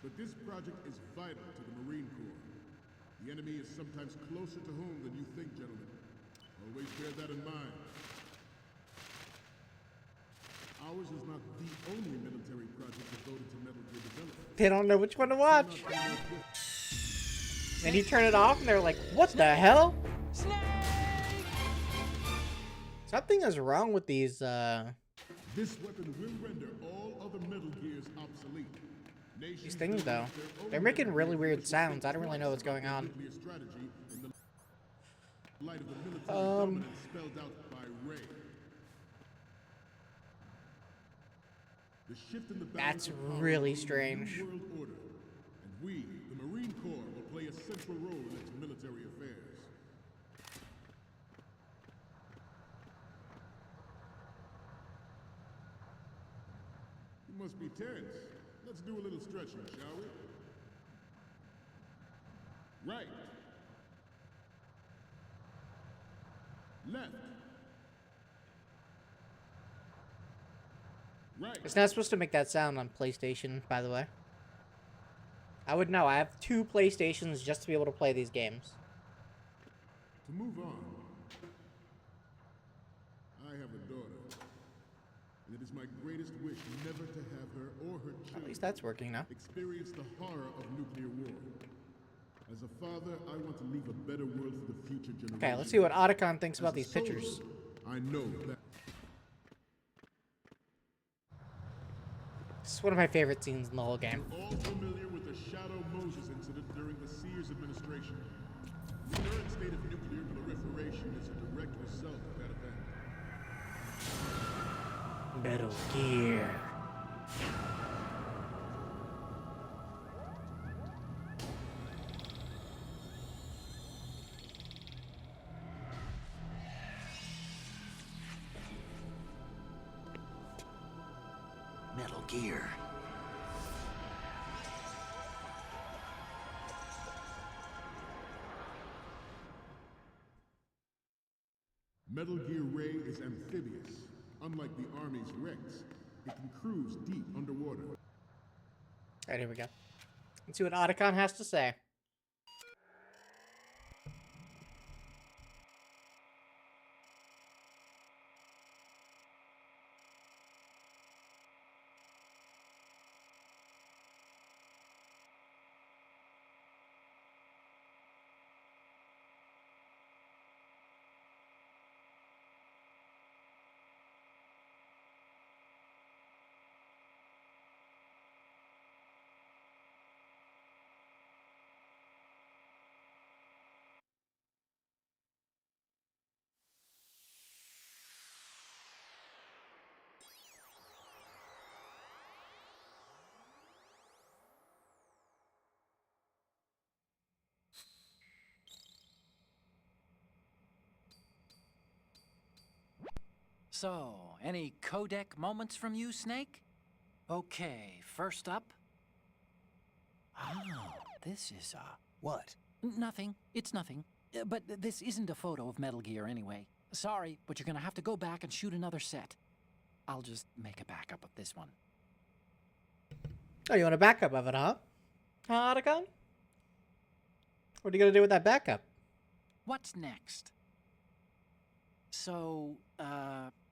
But this project is vital to the Marine Corps. The enemy is sometimes closer to home than you think, gentlemen. Always bear that in mind. Ours is not the only military project devoted to Metal Gear development. They don't know which one to watch. Then you turn it off and they're like, what the hell? Snake! Something is wrong with these, This weapon will render all other Metal Gears obsolete. these things, though. They're making really weird sounds. I don't really know what's going on. Nuclear strategy in the light of the military dominance spelled out by Ray. The shift in the balance That's of power really will mean a strange. new world order, and we, the Marine Corps, will play a central role in its military affairs. You must be tense. Let's do a little stretching, shall we? Right. Left. Right. It's not supposed to make that sound on PlayStation, by the way. I would know. I have 2 PlayStations just to be able to play these games. To move on, I have a daughter, and it is my greatest wish never to have her or her At children least that's working now. experience the horror of nuclear war. As a father, I want to leave a better world for the future generations. Okay, let's see what Otacon thinks As about a these soldier, pictures. I know that. This is one of my favorite scenes in the whole game. You're all familiar with the Shadow Moses incident during the Sears administration. The current state of nuclear proliferation is a direct result of that event. Metal Gear. Metal Gear. Metal Gear Ray is amphibious. Unlike the Army's Rex, it can cruise deep underwater. Alright, here we go. Let's see what Otacon has to say. So, any codec moments from you, Snake? Okay, first up. Oh, this is, What? nothing. It's nothing. But this isn't a photo of Metal Gear anyway. Sorry, but you're gonna have to go back and shoot another set. I'll just make a backup of this one. Oh, you want a backup of it, huh? Huh, Otacon? What are you gonna do with that backup? What's next? So,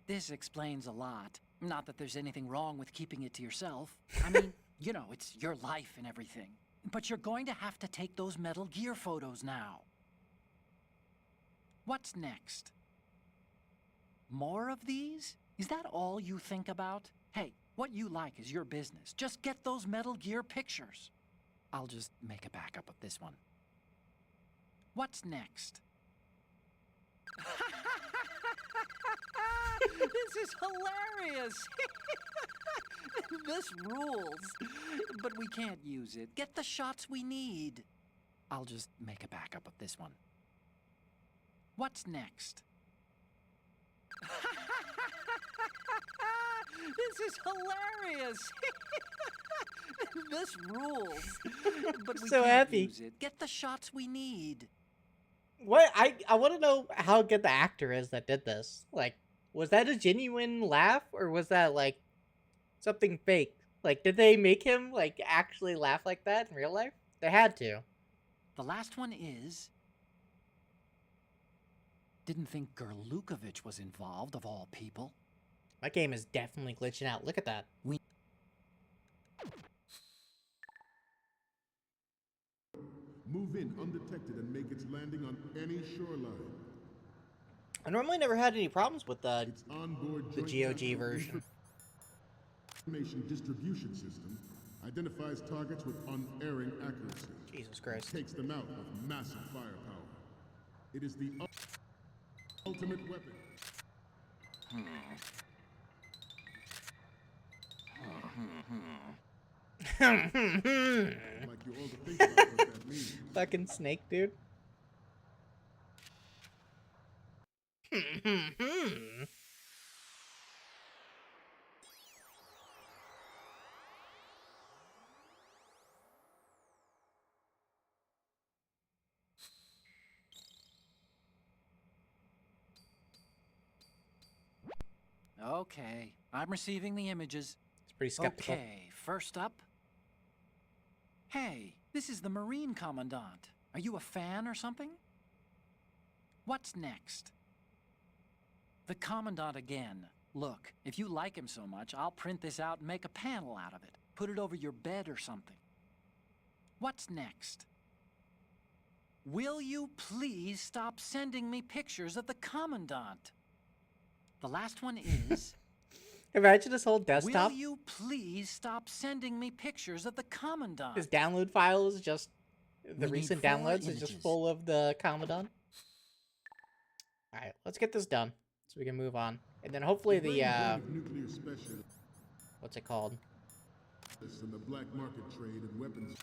this explains a lot. Not that there's anything wrong with keeping it to yourself. I mean, you know, it's your life and everything. But you're going to have to take those Metal Gear photos now. What's next? More of these? Is that all you think about? Hey, what you like is your business. Just get those Metal Gear pictures. I'll just make a backup of this one. What's next? This is hilarious! This rules. But we can't use it. Get the shots we need. I'll just make a backup of this one. What's next? This is hilarious! This rules. But we So can't happy. use it. Get the shots we need. What? I want to know how good the actor is that did this. Like, was that a genuine laugh or was that like something fake? Like, did they make him like actually laugh like that in real life? They had to. The last one is... Didn't think Gerlukovich was involved, of all people. My game is definitely glitching out. Look at that. Move in undetected and make its landing on any shoreline. I normally never had any problems with Its onboard the joint GOG version. information distribution system identifies targets with unerring accuracy. Jesus Christ. Takes them out with massive firepower. It is the ultimate weapon. Like you all to think about what that means. Fucking snake, dude. Okay, I'm receiving the images. It's pretty skeptical. Okay, first up. Hey, this is the Marine Commandant. Are you a fan or something? What's next? The Commandant again. Look, if you like him so much, I'll print this out and make a panel out of it. Put it over your bed or something. What's next? Will you please stop sending me pictures of the Commandant? The last one is... Imagine this whole desktop. Will you please stop sending me pictures of the Commandant? His download file is just... The We recent need 4 downloads is just images. full of the Commandant. Alright, let's get this done. So we can move on. And then hopefully the, nuclear specialists what's it called? in the black market trade in weapons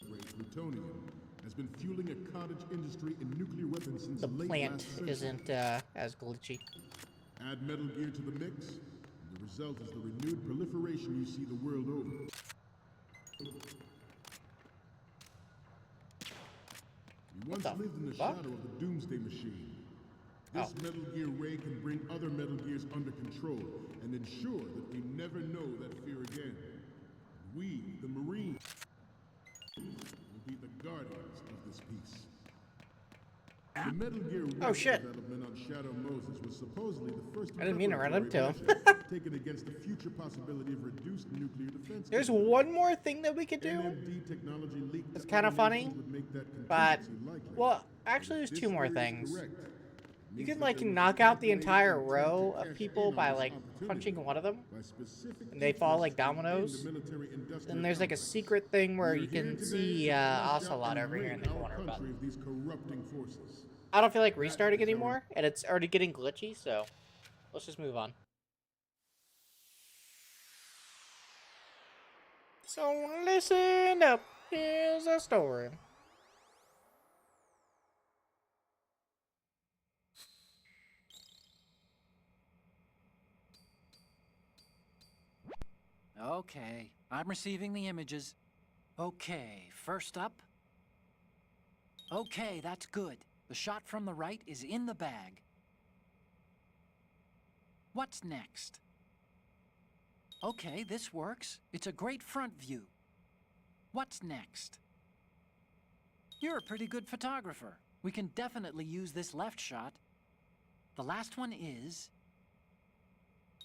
grade plutonium has been fueling a cottage industry in nuclear weapons since The late plant last century. isn't, as glitchy. Add Metal Gear to the mix, and the result is the renewed proliferation you see the world over. We once the lived in the fuck? shadow of the Doomsday Machine. This Metal Gear Ray can bring other Metal Gears under control and ensure that we never know that fear again. We, the Marines, will be the guardians of this peace. The Metal Gear Ray shit. development on Shadow Moses was supposedly the first I didn't mean to run preparatory into him. measure taken against the future possibility of reduced nuclear defense. There's capability. one more thing that we could do. NMD technology leaked It's that kind of other funny, nations would make that but... contingency likely. Well, actually there's If 2 more this theory is things. correct, You means can, that like, there was knock out the calculated entire intent row to of cash people in by, on this like, opportunity punching one of them. by specific And they fall like interests within dominoes. the military-industrial Then there's, like, a complex. secret thing where We are you here can today see, to flush out Ocelot and over here in rid the our corner, but... country of these corrupting forces. I don't feel like restarting anymore, and it's already getting glitchy, so... Let's just move on. So listen up, here's a story. Okay, I'm receiving the images. Okay, first up. Okay, that's good. The shot from the right is in the bag. What's next? Okay, this works. It's a great front view. What's next? You're a pretty good photographer. We can definitely use this left shot. The last one is...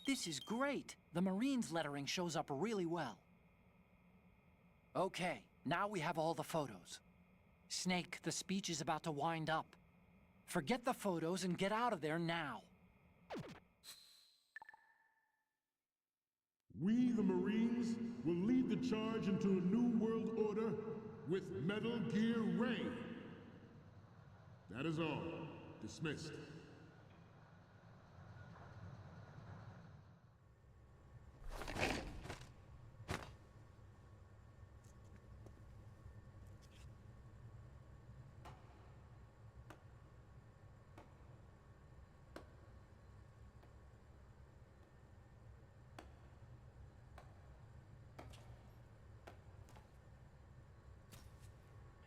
This is great. The Marines lettering shows up really well. Okay, now we have all the photos. Snake, the speech is about to wind up. Forget the photos and get out of there now. We, the Marines, will lead the charge into a new world order with Metal Gear Ray. That is all. Dismissed.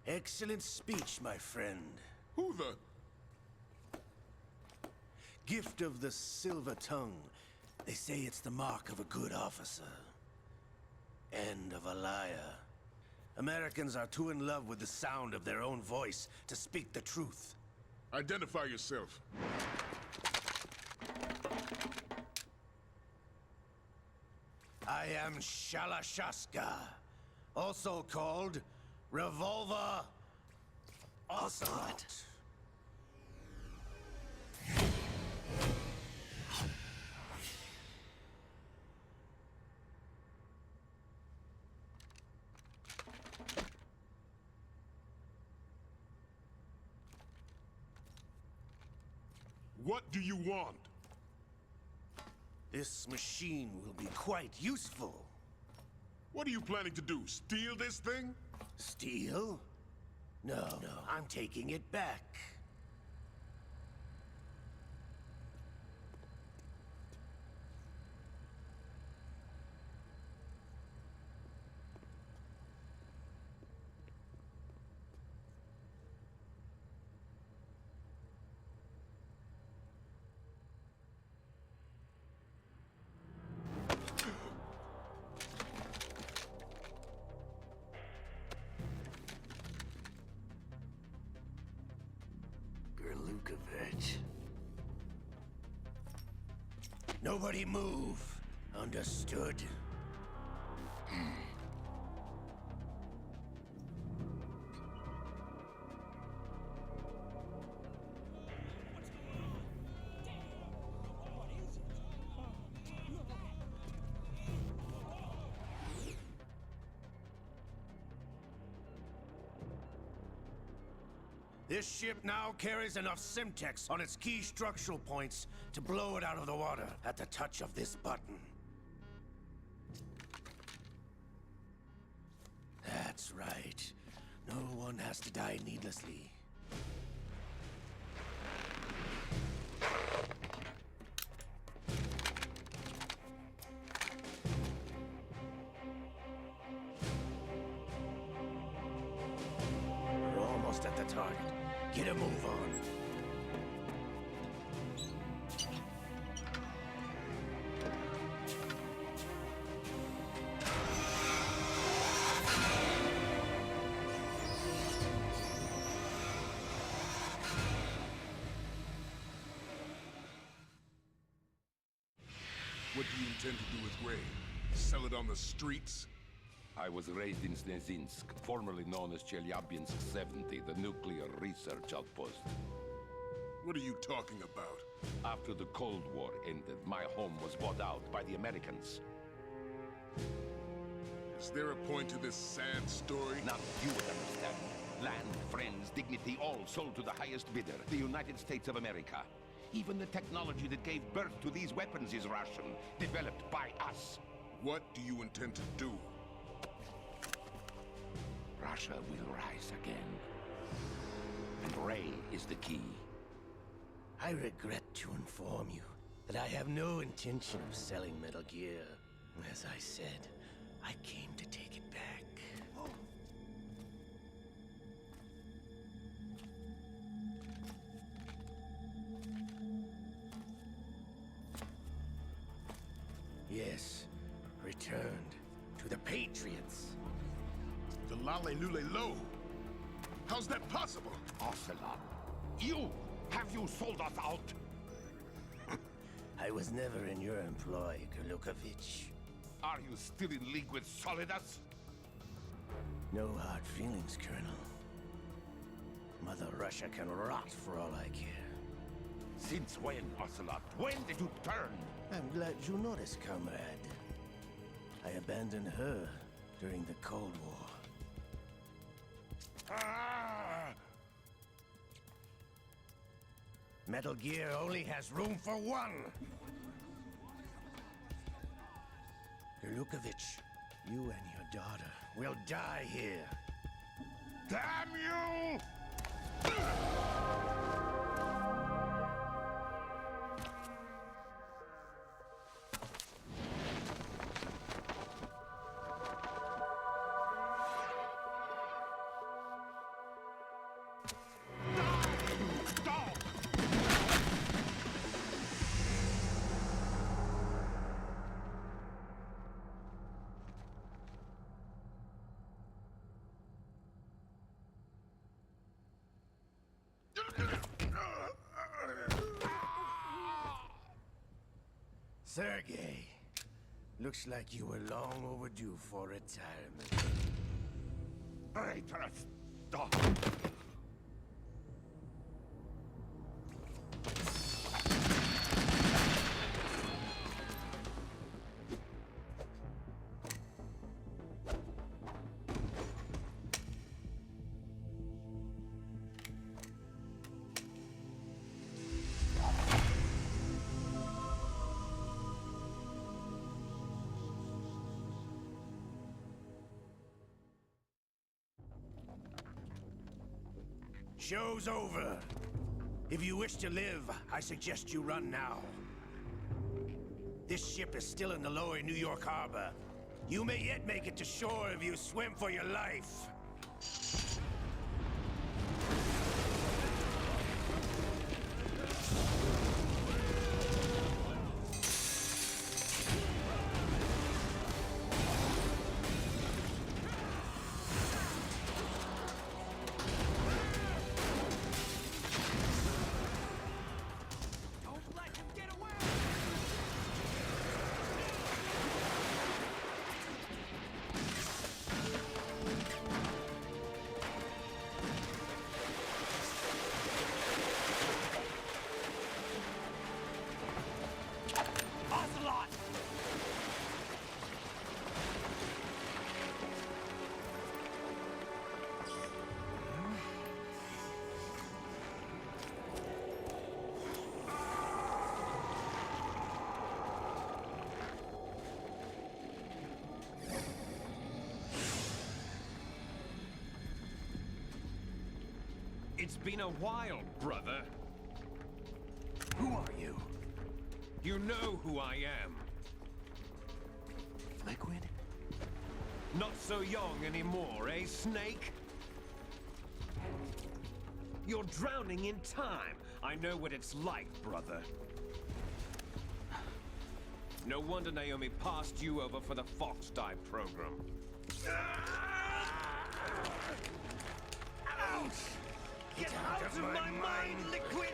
Excellent speech, my friend. Who the... Gift of the silver tongue. They say it's the mark of a good officer. And of a liar. Americans are too in love with the sound of their own voice to speak the truth. Identify yourself. I am Shalashaska, also called Revolver Ocelot. What do you want? This machine will be quite useful. What are you planning to do? Steal this thing? Steal? No, I'm taking it back. Nobody move. Understood? This ship now carries enough Simtex on its key structural points to blow it out of the water at the touch of this button. That's right. No one has to die needlessly. We're almost at the target. Get a move on. What do you intend to do with Ray? Sell it on the streets? I was raised in Snezinsk, formerly known as Chelyabinsk 70, the nuclear research outpost. What are you talking about? After the Cold War ended, my home was bought out by the Americans. Is there a point to this sad story? Now you would understand. Land, friends, dignity, all sold to the highest bidder, the United States of America. Even the technology that gave birth to these weapons is Russian, developed by us. What do you intend to do? Russia will rise again. And Ray is the key. I regret to inform you that I have no intention of selling Metal Gear. As I said, I came to take it back. Yes, returned to the Patriots. The Lale Lule Lo? How's that possible? Ocelot, you! Have you sold us out? I was never in your employ, Golukovich. Are you still in league with Solidus? No hard feelings, Colonel. Mother Russia can rot for all I care. Since when, Ocelot? When did you turn? I'm glad you noticed, comrade. I abandoned her during the Cold War. Ah! Metal Gear only has room for one! Golukovich, you and your daughter will die here. Damn you! Sergei, looks like you were long overdue for retirement. Traitorous dog! Show's over. If you wish to live, I suggest you run now. This ship is still in the lower New York harbor. You may yet make it to shore if you swim for your life. It's been a while, brother. Who are you? You know who I am. Liquid? Not so young anymore, eh, Snake? You're drowning in time. I know what it's like, brother. No wonder Naomi passed you over for the Fox Dive program. Ouch! Get out of my mind, Liquid!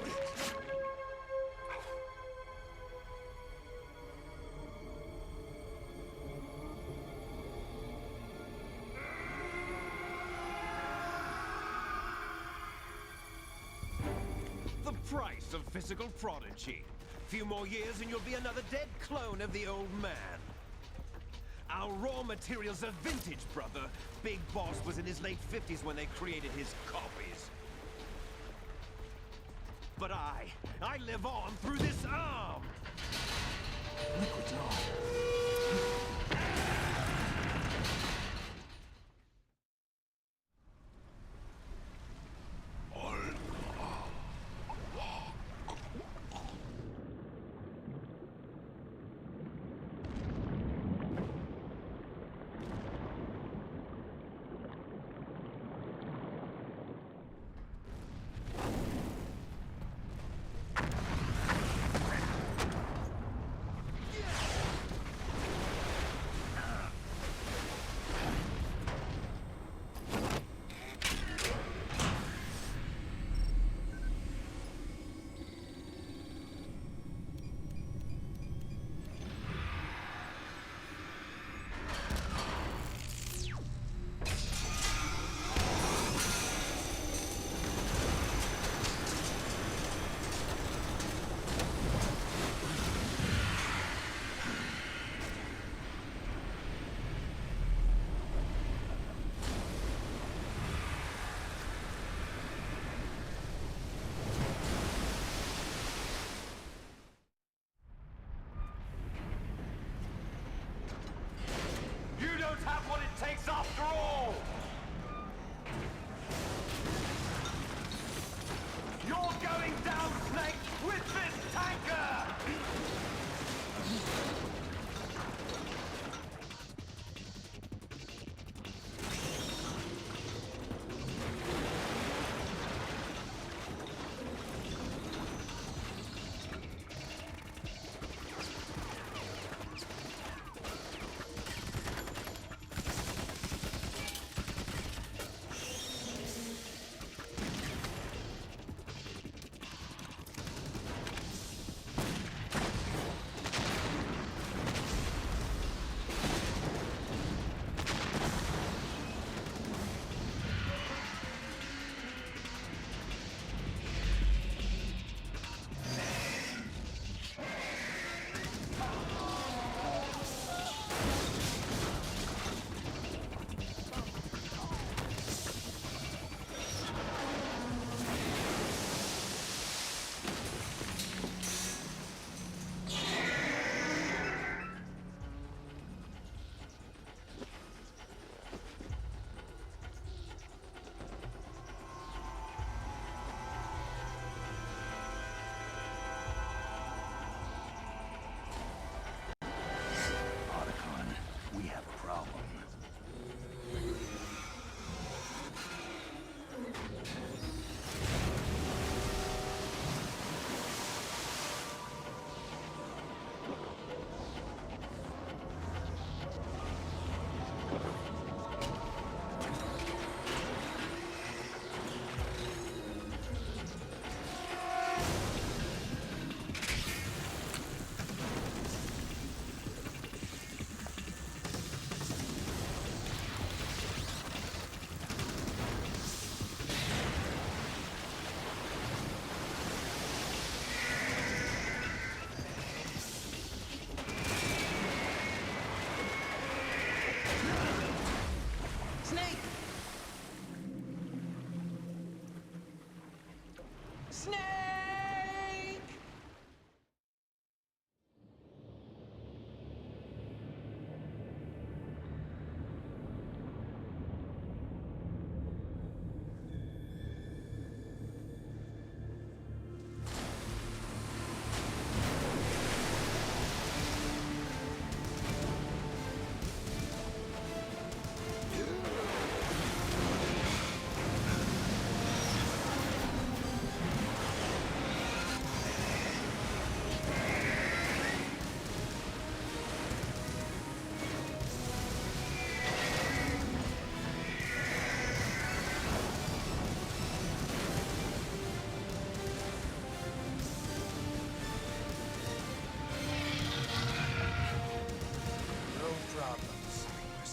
The price of physical prodigy. Few more years and you'll be another dead clone of the old man. Our raw materials are vintage, brother. Big Boss was in his late 50s when they created his copies. But I live on through this arm! Liquid's on. You don't have what it takes after all! You're going down, Snake, with this tanker!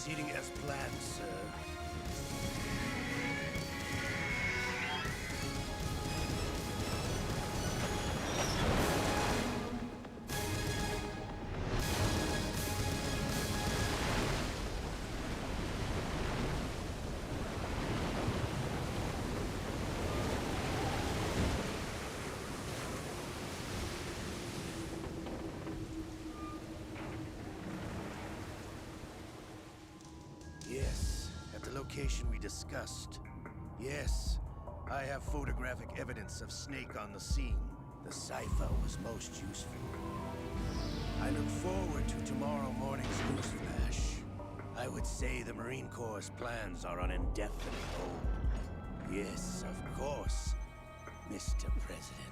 Proceeding as planned, sir. Yes, at the location we discussed. Yes, I have photographic evidence of Snake on the scene. The cipher was most useful. I look forward to tomorrow morning's news flash. I would say the Marine Corps' plans are on indefinite hold. Yes, of course, Mr. President.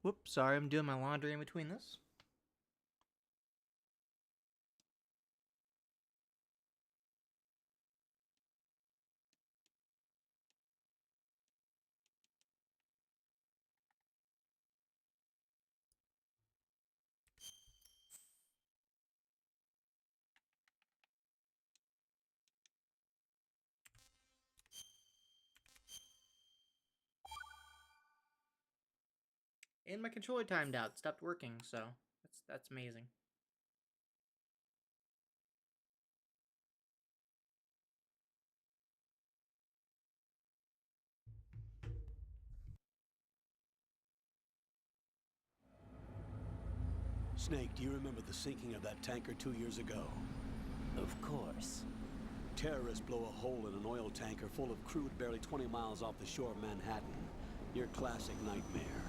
Whoops, sorry, I'm doing my laundry in between this. And my controller timed out, stopped working, so that's amazing. Snake, do you remember the sinking of that tanker 2 years ago? Of course. Terrorists blow a hole in an oil tanker full of crude barely 20 miles off the shore of Manhattan. Your classic nightmare.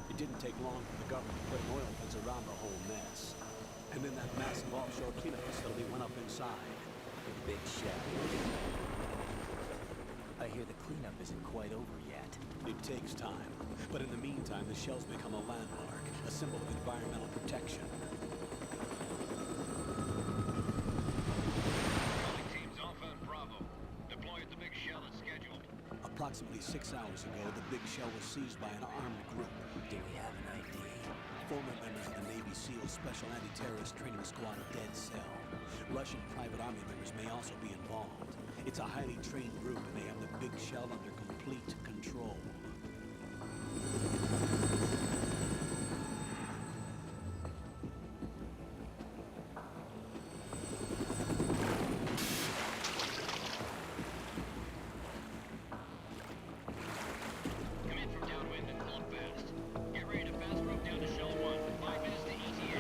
It didn't take long for the government to put an oil fence around the whole mess. And then that massive offshore cleanup facility went up inside. The big shell. I hear the cleanup isn't quite over yet. It takes time. But in the meantime, the shell's become a landmark, a symbol of environmental protection. Teams Alpha and Bravo. Deploy at the big shell as scheduled. Approximately 6 hours ago, the big shell was seized by an armed group. Do we have an ID? Former members of the Navy SEAL Special Anti-Terrorist Training Squad Dead Cell. Russian private army members may also be involved. It's a highly trained group and they have the big shell under complete control. Come in from downwind and hold fast. Get ready to fast rope down to Shell 1. 5 minutes to ETA.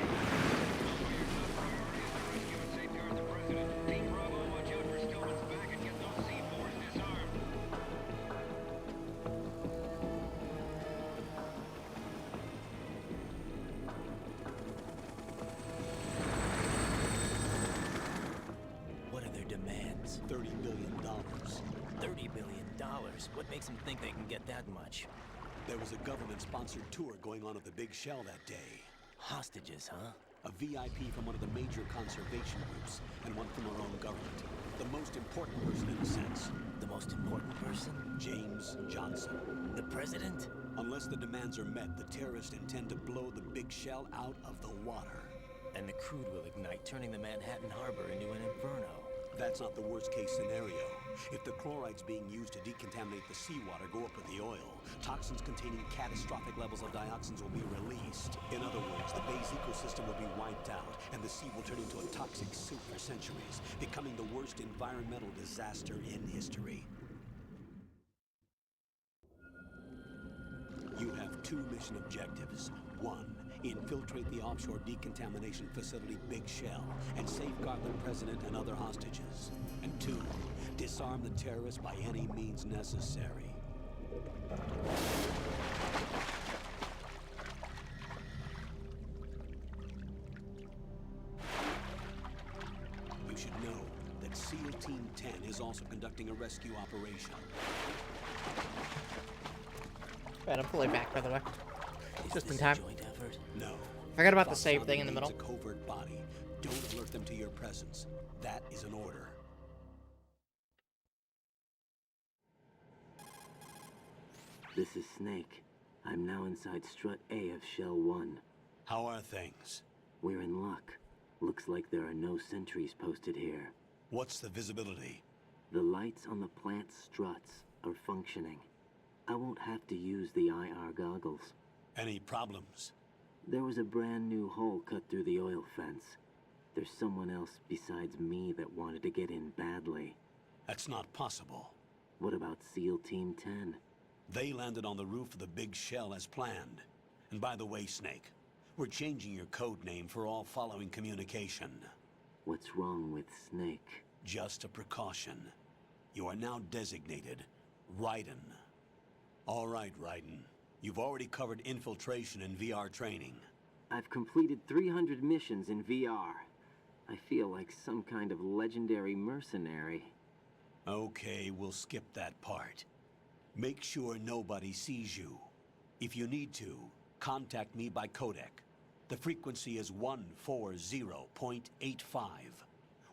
Also, your top priority is to rescue and safeguard the president. Team Bravo, watch out for Stillman's back and get those C4s disarmed. What are their demands? $30 billion. $30 billion? What makes them think they can get that much? There was a government-sponsored tour going on at the Big Shell that day. Hostages, huh? A VIP from one of the major conservation groups, and one from our own government. The most important person in a sense. The most important person? James Johnson. The president? Unless the demands are met, the terrorists intend to blow the Big Shell out of the water. And the crude will ignite, turning the Manhattan Harbor into an inferno. That's not the worst-case scenario. If the chlorides being used to decontaminate the seawater go up with the oil, toxins containing catastrophic levels of dioxins will be released. In other words, the bay's ecosystem will be wiped out, and the sea will turn into a toxic soup for centuries, becoming the worst environmental disaster in history. You have 2 mission objectives. 1, infiltrate the offshore decontamination facility Big Shell and safeguard the president and other hostages. And 2, disarm the terrorists by any means necessary. You should know that SEAL Team 10 is also conducting a rescue operation. Right, I'm fully back, by the way. Is Just in this time. a joint effort? No. Forgot about the Fox save Sound thing in the remains middle. a covert body. Don't alert them to your presence. That is an order. This is Snake. I'm now inside Strut A of Shell 1. How are things? We're in luck. Looks like there are no sentries posted here. What's the visibility? The lights on the plant struts are functioning. I won't have to use the IR goggles. Any problems? There was a brand new hole cut through the oil fence. There's someone else besides me that wanted to get in badly. That's not possible. What about SEAL Team 10? They landed on the roof of the Big Shell as planned. And by the way, Snake, we're changing your code name for all following communication. What's wrong with Snake? Just a precaution. You are now designated Raiden. All right, Raiden. You've already covered infiltration and VR training. I've completed 300 missions in VR. I feel like some kind of legendary mercenary. Okay, we'll skip that part. Make sure nobody sees you. If you need to, contact me by codec. The frequency is 140.85.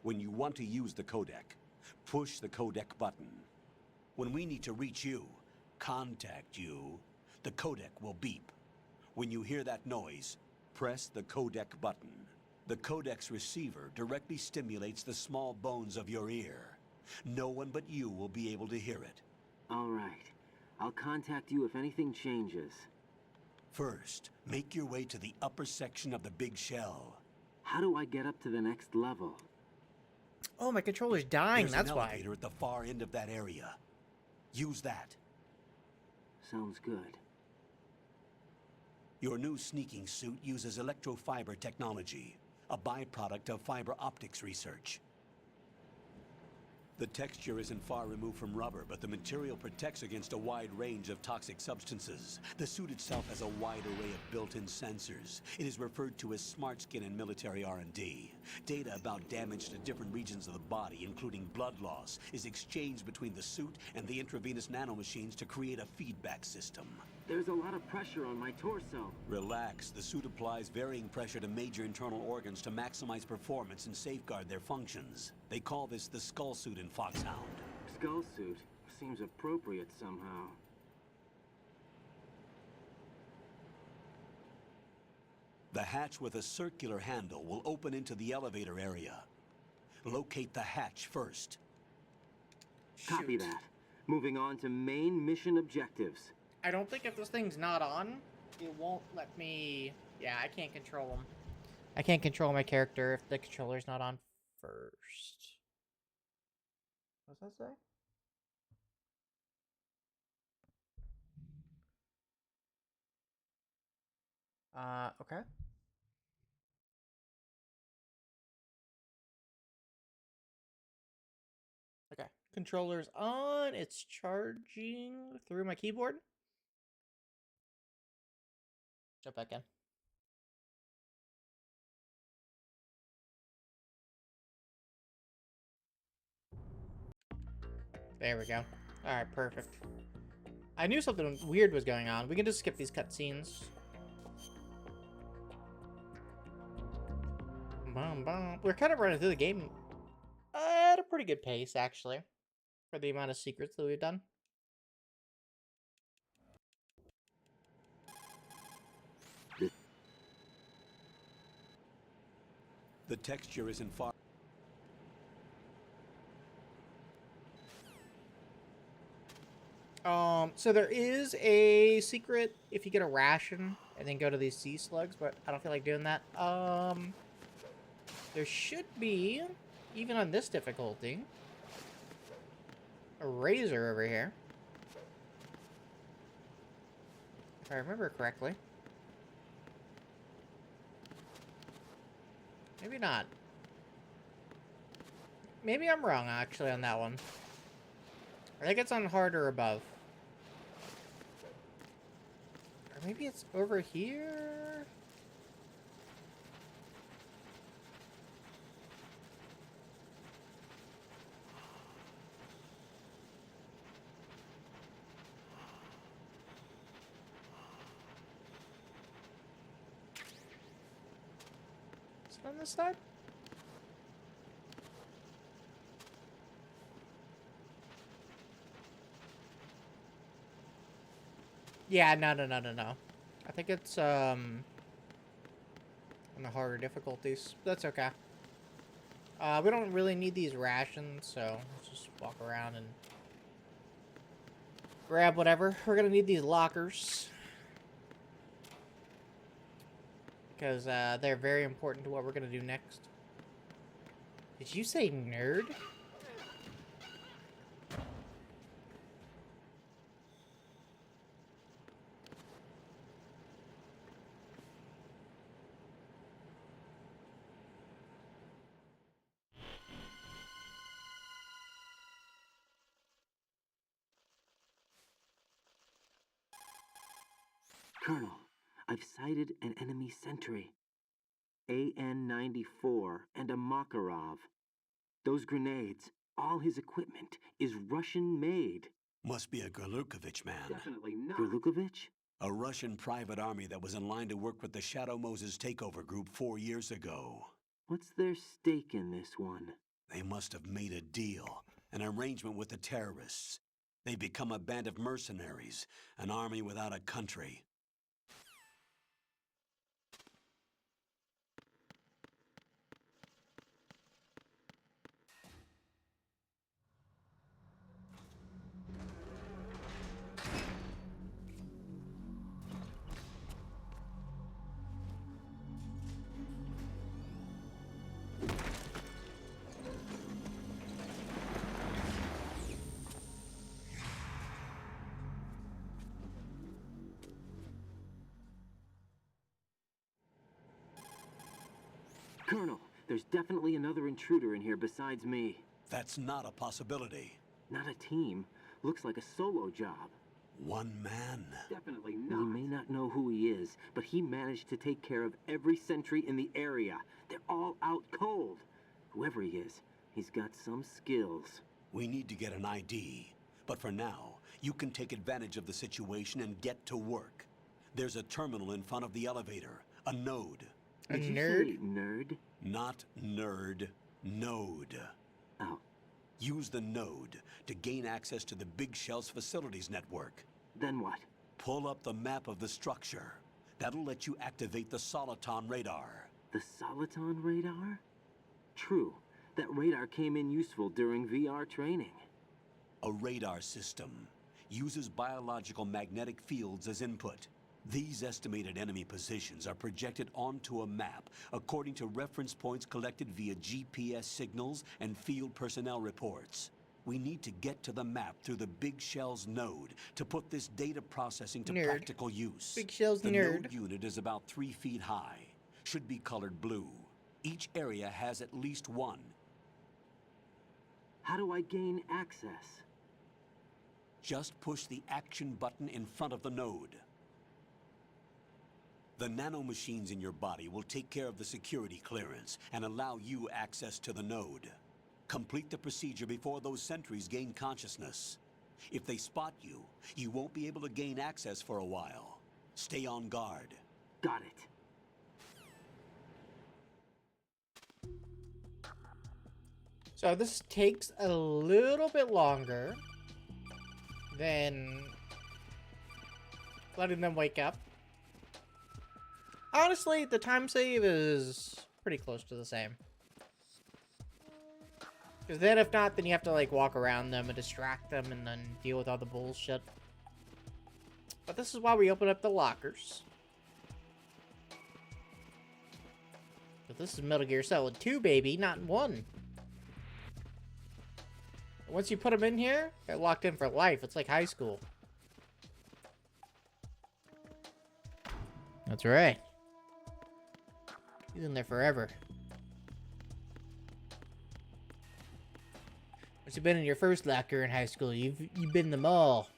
When you want to use the codec, push the codec button. When we need to reach you, contact you, the codec will beep. When you hear that noise, press the codec button. The codec's receiver directly stimulates the small bones of your ear. No one but you will be able to hear it. All right. I'll contact you if anything changes. First, make your way to the upper section of the Big Shell. How do I get up to the next level? Oh, my controller's dying, There's that's an why. elevator at the far end of that area. Use that. Sounds good. Your new sneaking suit uses electrofiber technology, a byproduct of fiber optics research. The texture isn't far removed from rubber, but the material protects against a wide range of toxic substances. The suit itself has a wide array of built-in sensors. It is referred to as smart skin in military R&D. Data about damage to different regions of the body, including blood loss, is exchanged between the suit and the intravenous nanomachines to create a feedback system. There's a lot of pressure on my torso. Relax. The suit applies varying pressure to major internal organs to maximize performance and safeguard their functions. They call this the skull suit in Foxhound. Skull suit seems appropriate somehow. The hatch with a circular handle will open into the elevator area. Locate the hatch first. Copy that. Moving on to main mission objectives. I don't think if this thing's not on, it won't let me... Yeah, I can't control him. I can't control my character if the controller's not on first. What's that say? Okay. Okay. Controller's on. It's charging through my keyboard. Jump back in. There we go. Alright, perfect. I knew something weird was going on. We can just skip these cutscenes. We're kind of running through the game at a pretty good pace, actually, for the amount of secrets that we've done. The texture isn't far. So there is a secret if you get a ration and then go to these sea slugs, but I don't feel like doing that. There should be, even on this difficulty, a razor over here. If I remember correctly. Maybe not. Maybe I'm wrong, actually, on that one. I think it's on hard or above. Or maybe it's over here? Is it on this side? Yeah, no. I think it's, on the harder difficulties. That's okay. We don't really need these rations, so let's just walk around and grab whatever. We're gonna need these lockers. Because, they're very important to what we're gonna do next. Did you say nerd? Colonel, I've sighted an enemy sentry. AN-94 and a Makarov. Those grenades, all his equipment, is Russian-made. Must be a Gerlukovich man. Definitely not. Gerlukovich? A Russian private army that was in line to work with the Shadow Moses takeover group 4 years ago. What's their stake in this one? They must have made a deal, an arrangement with the terrorists. They become a band of mercenaries, an army without a country. Colonel, there's definitely another intruder in here besides me. That's not a possibility. Not a team. Looks like a solo job. One man? Definitely not. We may not know who he is, but he managed to take care of every sentry in the area. They're all out cold. Whoever he is, he's got some skills. We need to get an ID. But for now, you can take advantage of the situation and get to work. There's a terminal in front of the elevator. A node. A Did you nerd? say nerd? Not nerd. Node. Oh. Use the node to gain access to the Big Shell's facilities network. Then what? Pull up the map of the structure. That'll let you activate the Soliton radar. The Soliton radar? True. That radar came in useful during VR training. A radar system uses biological magnetic fields as input. These estimated enemy positions are projected onto a map according to reference points collected via GPS signals and field personnel reports. We need to get to the map through the Big Shell's node to put this data processing to practical use. Big Shell's the nerd. node unit is about 3 feet high. Should be colored blue. Each area has at least one. How do I gain access? Just push the action button in front of the node. The nanomachines in your body will take care of the security clearance and allow you access to the node. Complete the procedure before those sentries gain consciousness. If they spot you, you won't be able to gain access for a while. Stay on guard. Got it. So this takes a little bit longer than letting them wake up. Honestly, the time save is pretty close to the same. Because then if not, then you have to like walk around them and distract them and then deal with all the bullshit. But this is why we open up the lockers. But this is Metal Gear Solid 2, baby, not 1. Once you put them in here, they're locked in for life. It's like high school. That's right. He's in there forever. Once you've been in your first locker in high school, you've been in them all.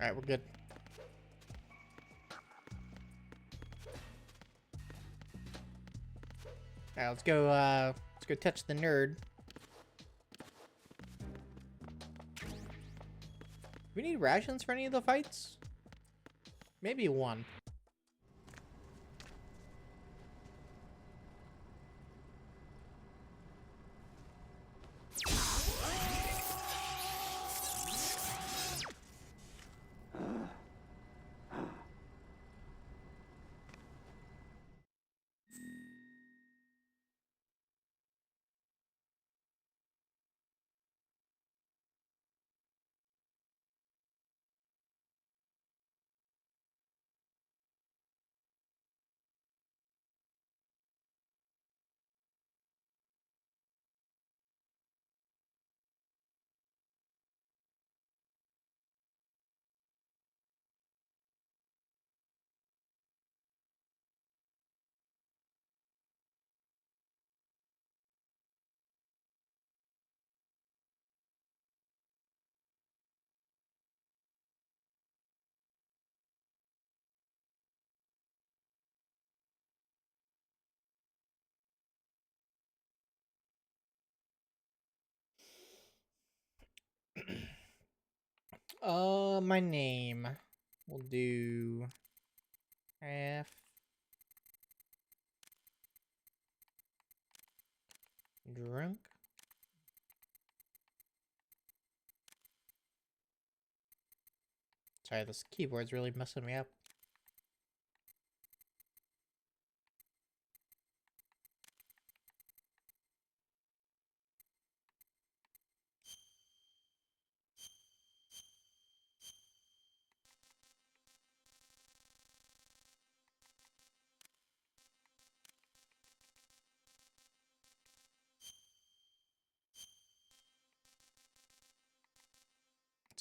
Alright, we're good. Alright, let's go touch the nerd. Do we need rations for any of the fights? Maybe one. My name. We'll do half drunk. Sorry, this keyboard's really messing me up.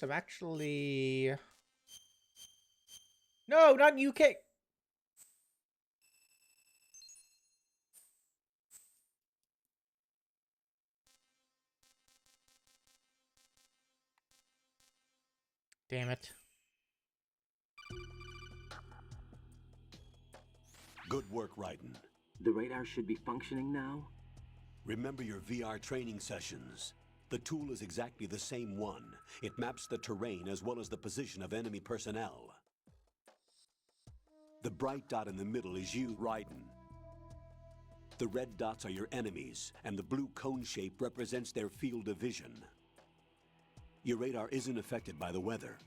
So I'm actually... No, not UK! Damn it. Good work, Raiden. The radar should be functioning now? Remember your VR training sessions. The tool is exactly the same one. It maps the terrain as well as the position of enemy personnel. The bright dot in the middle is you, Raiden. The red dots are your enemies, and the blue cone shape represents their field of vision. Your radar isn't affected by the weather,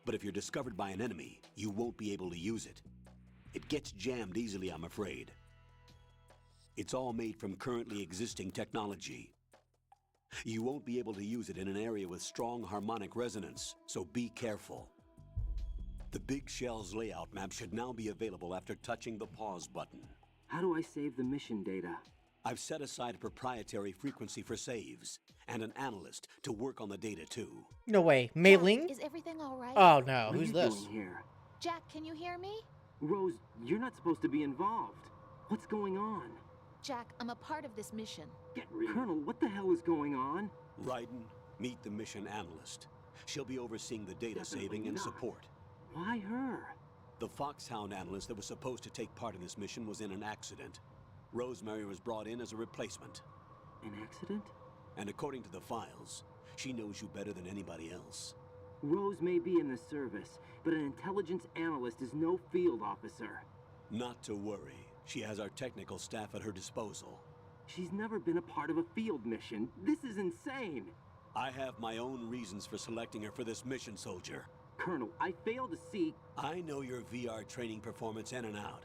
but if you're discovered by an enemy, you won't be able to use it. It gets jammed easily, I'm afraid. It's all made from currently existing technology. You won't be able to use it in an area with strong harmonic resonance, so be careful. The Big Shell's layout map should now be available after touching the pause button. How do I save the mission data? I've set aside a proprietary frequency for saves, and an analyst to work on the data too. No way. Mei Ling? Is everything all right? Oh no, What are who's you this? doing here? Jack, can you hear me? Rose, you're not supposed to be involved. What's going on? Jack, I'm a part of this mission. Get real. Colonel, what the hell is going on? Raiden, meet the mission analyst. She'll be overseeing the data saving and support. Why her? The Foxhound analyst that was supposed to take part in this mission was in an accident. Rosemary was brought in as a replacement. An accident? And according to the files, she knows you better than anybody else. Rose may be in the service, but an intelligence analyst is no field officer. Not to worry. She has our technical staff at her disposal. She's never been a part of a field mission. This is insane. I have my own reasons for selecting her for this mission, soldier. Colonel, I fail to see... I know your VR training performance in and out,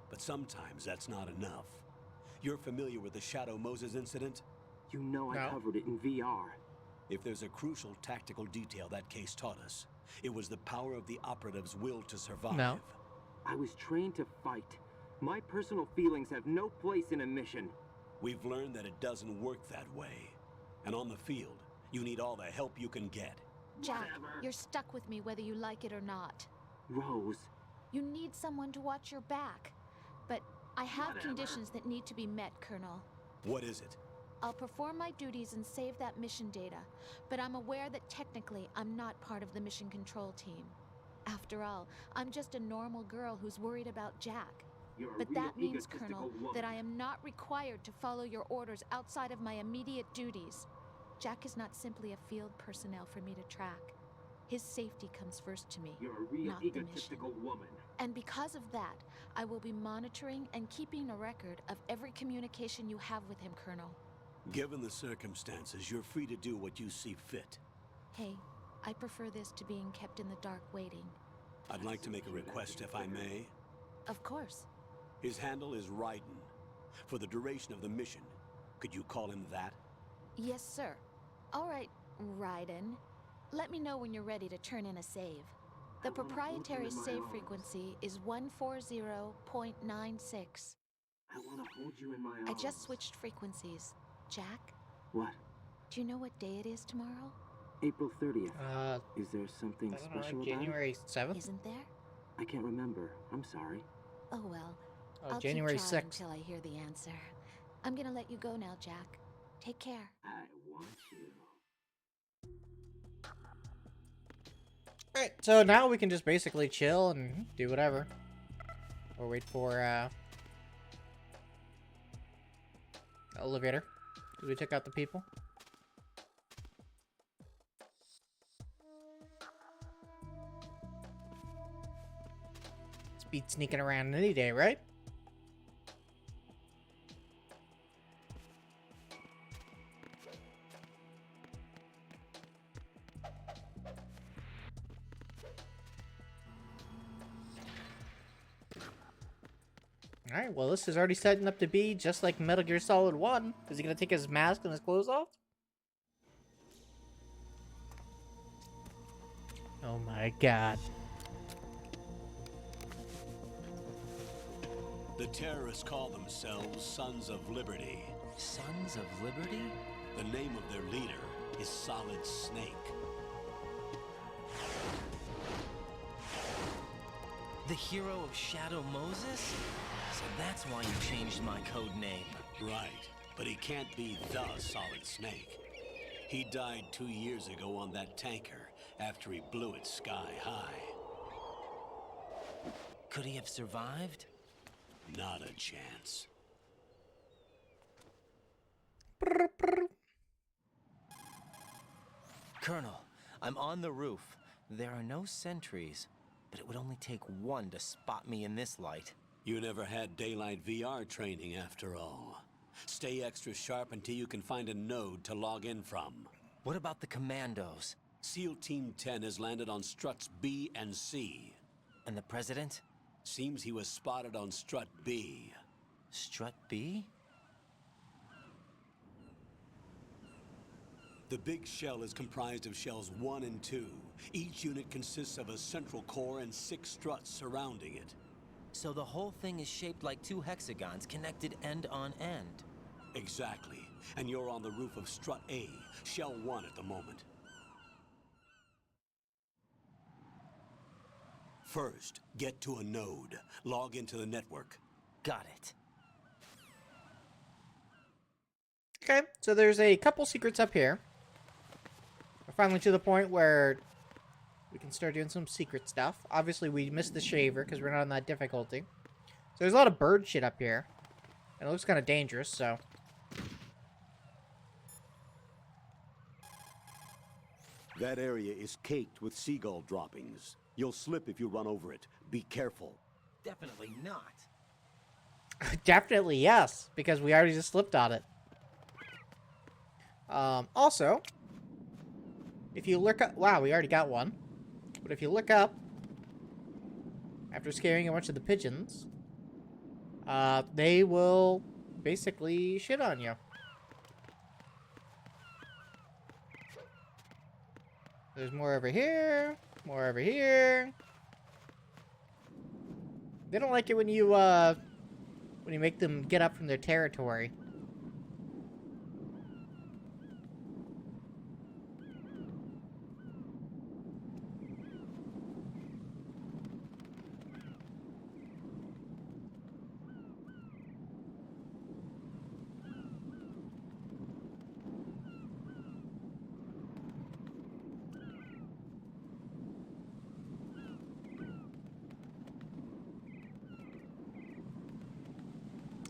but sometimes that's not enough. You're familiar with the Shadow Moses incident? You know I covered it in VR. If there's a crucial tactical detail that case taught us, it was the power of the operative's will to survive. No. I was trained to fight. My personal feelings have no place in a mission. We've learned that it doesn't work that way. And on the field, you need all the help you can get. Jack, you're stuck with me whether you like it or not. Rose. You need someone to watch your back. But I have conditions that need to be met, Colonel. What is it? I'll perform my duties and save that mission data, but I'm aware that technically I'm not part of the mission control team. After all, I'm just a normal girl who's worried about Jack. But that means, Colonel, that I am not required to follow your orders outside of my immediate duties. Jack is not simply a field personnel for me to track. His safety comes first to me, You're a real not the mission. egotistical woman. And because of that, I will be monitoring and keeping a record of every communication you have with him, Colonel. Given the circumstances, you're free to do what you see fit. Hey, I prefer this to being kept in the dark waiting. I'd like to make a request, if I may. Of course. His handle is Raiden. For the duration of the mission, could you call him that? Yes, sir. All right, Raiden. Let me know when you're ready to turn in a save. The proprietary save frequency is 140.96. I want to hold you in my arms. I just switched frequencies. Jack? What? Do you know what day it is tomorrow? April 30th. Is there something I don't know, special like about January it? 7th? Isn't there? I can't remember. I'm sorry. Oh well. Oh, I'll January keep trying 6th. until I hear the answer. I'm gonna let you go now, Jack. Take care. I want you. Alright, so now we can just basically chill and do whatever. Or wait for, elevator. Did we take out the people? Let's be sneaking around any day, right? Alright, well this is already setting up to be just like Metal Gear Solid 1. Is he gonna take his mask and his clothes off? Oh my god. The terrorists call themselves Sons of Liberty. Sons of Liberty? The name of their leader is Solid Snake. The hero of Shadow Moses? So that's why you changed my code name. Right, but he can't be the Solid Snake. He died 2 years ago on that tanker after he blew it sky high. Could he have survived? Not a chance. Colonel, I'm on the roof. There are no sentries, but it would only take one to spot me in this light. You never had daylight VR training after all. Stay extra sharp until you can find a node to log in from. What about the commandos? SEAL Team 10 has landed on struts B and C. And the president? Seems he was spotted on strut B. Strut B? The big shell is comprised of shells 1 and 2. Each unit consists of a central core and 6 struts surrounding it. So the whole thing is shaped like 2 hexagons connected end on end. Exactly. And you're on the roof of strut A, shell 1 at the moment. First, get to a node. Log into the network. Got it. Okay, so there's a couple secrets up here. We're finally to the point where we can start doing some secret stuff. Obviously, we missed the shaver because we're not on that difficulty. So there's a lot of bird shit up here. And it looks kind of dangerous, so... That area is caked with seagull droppings. You'll slip if you run over it. Be careful. Definitely not. Definitely yes, because we already just slipped on it. Also, if you look up... Wow, we already got one. But if you look up, after scaring a bunch of the pigeons, they will basically shit on you. There's more over here, more over here. They don't like it when you make them get up from their territory.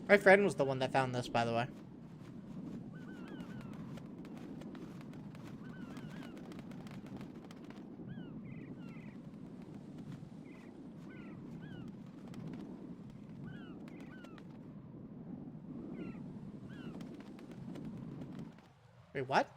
My friend was the one that found this, by the way. Wait, what?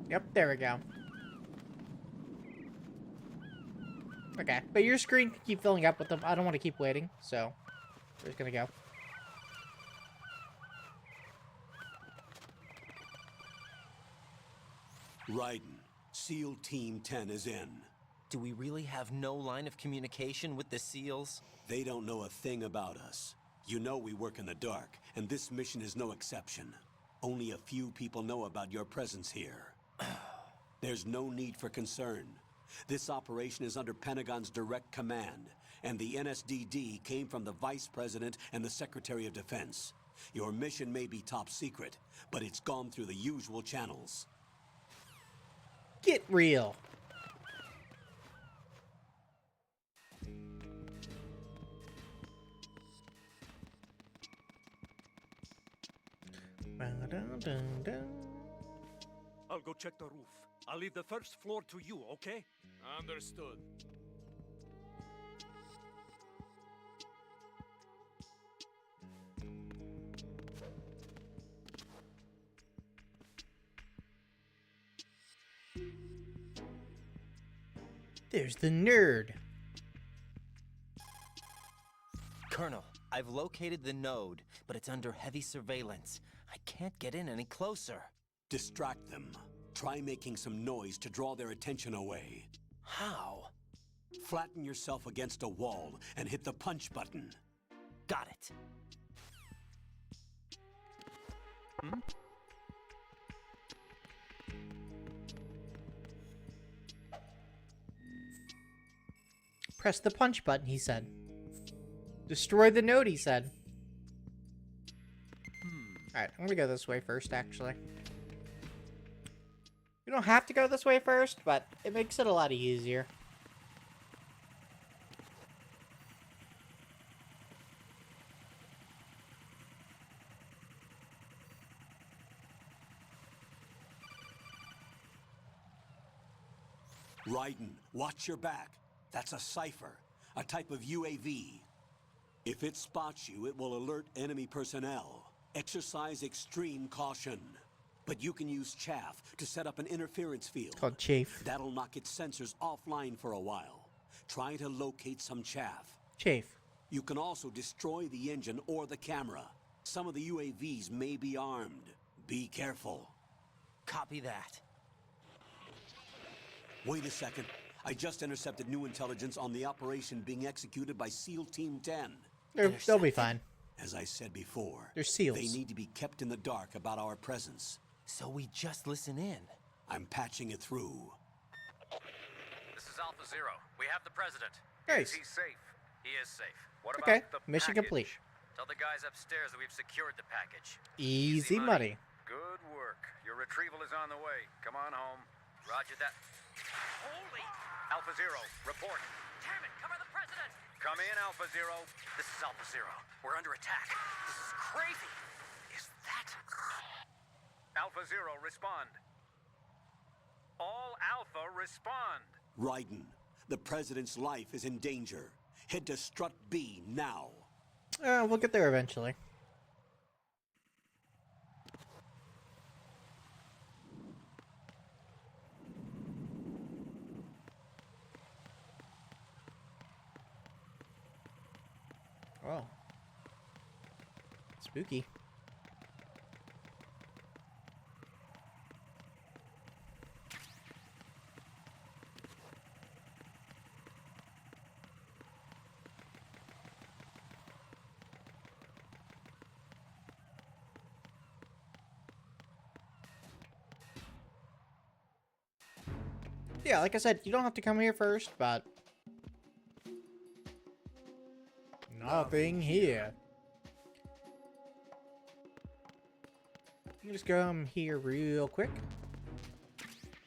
Yep, there we go. Okay, but your screen can keep filling up with them. I don't want to keep waiting, so we're just gonna go. Raiden, SEAL Team 10 is in. Do we really have no line of communication with the SEALs? They don't know a thing about us. You know we work in the dark, and this mission is no exception. Only a few people know about your presence here. There's no need for concern. This operation is under Pentagon's direct command, and the NSDD came from the Vice President and the Secretary of Defense. Your mission may be top secret, but it's gone through the usual channels. Get real. I'll go check the roof. I'll leave the first floor to you, okay? Understood. There's the nerd. Colonel, I've located the node, but it's under heavy surveillance. I can't get in any closer. Distract them. Try making some noise to draw their attention away. How? Flatten yourself against a wall and hit the punch button. Got it. Press the punch button, he said. Destroy the node, he said. Alright, I'm gonna go this way first, actually. You don't have to go this way first, but it makes it a lot easier. Raiden, watch your back. That's a cipher, a type of UAV. If it spots you, it will alert enemy personnel. Exercise extreme caution. But you can use chaff to set up an interference field. Called chafe. That'll knock its sensors offline for a while. Try to locate some chaff. Chafe. You can also destroy the engine or the camera. Some of the UAVs may be armed. Be careful. Copy that. Wait a second. I just intercepted new intelligence on the operation being executed by SEAL Team 10. They'll be fine. As I said before, they're SEALs. They need to be kept in the dark about our presence. So we just listen in. I'm patching it through. This is Alpha Zero. We have the president. Nice. Is he safe? He is safe. What Okay, about the mission package? complete. Tell the guys upstairs that we've secured the package. Easy money. Good work. Your retrieval is on the way. Come on home. Roger that. Holy! Alpha Zero, report. Damn it, cover the president! Come in, Alpha Zero. This is Alpha Zero. We're under attack. This is crazy. Is that... Alpha Zero, respond. All Alpha, respond. Raiden, the president's life is in danger. Head to Strut B now. We'll get there eventually. Oh. Spooky. Yeah, like I said, you don't have to come here first, but... Nothing here. Let me just come here real quick.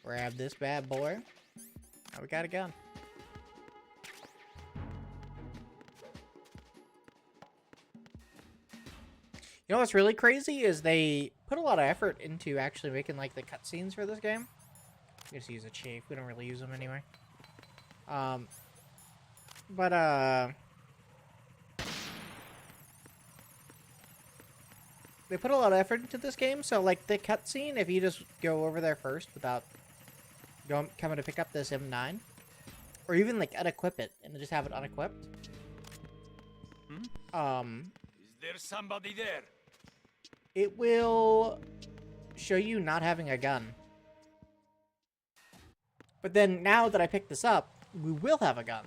Grab this bad boy. Now we got a gun. You know what's really crazy is they put a lot of effort into actually making like the cutscenes for this game. We just use a chafe. We don't really use them anyway. They put a lot of effort into this game, so like the cutscene, if you just go over there first without coming to pick up this M9, or even like unequip it and just have it unequipped. Is there somebody there? It will show you not having a gun. But then now that I picked this up, we will have a gun.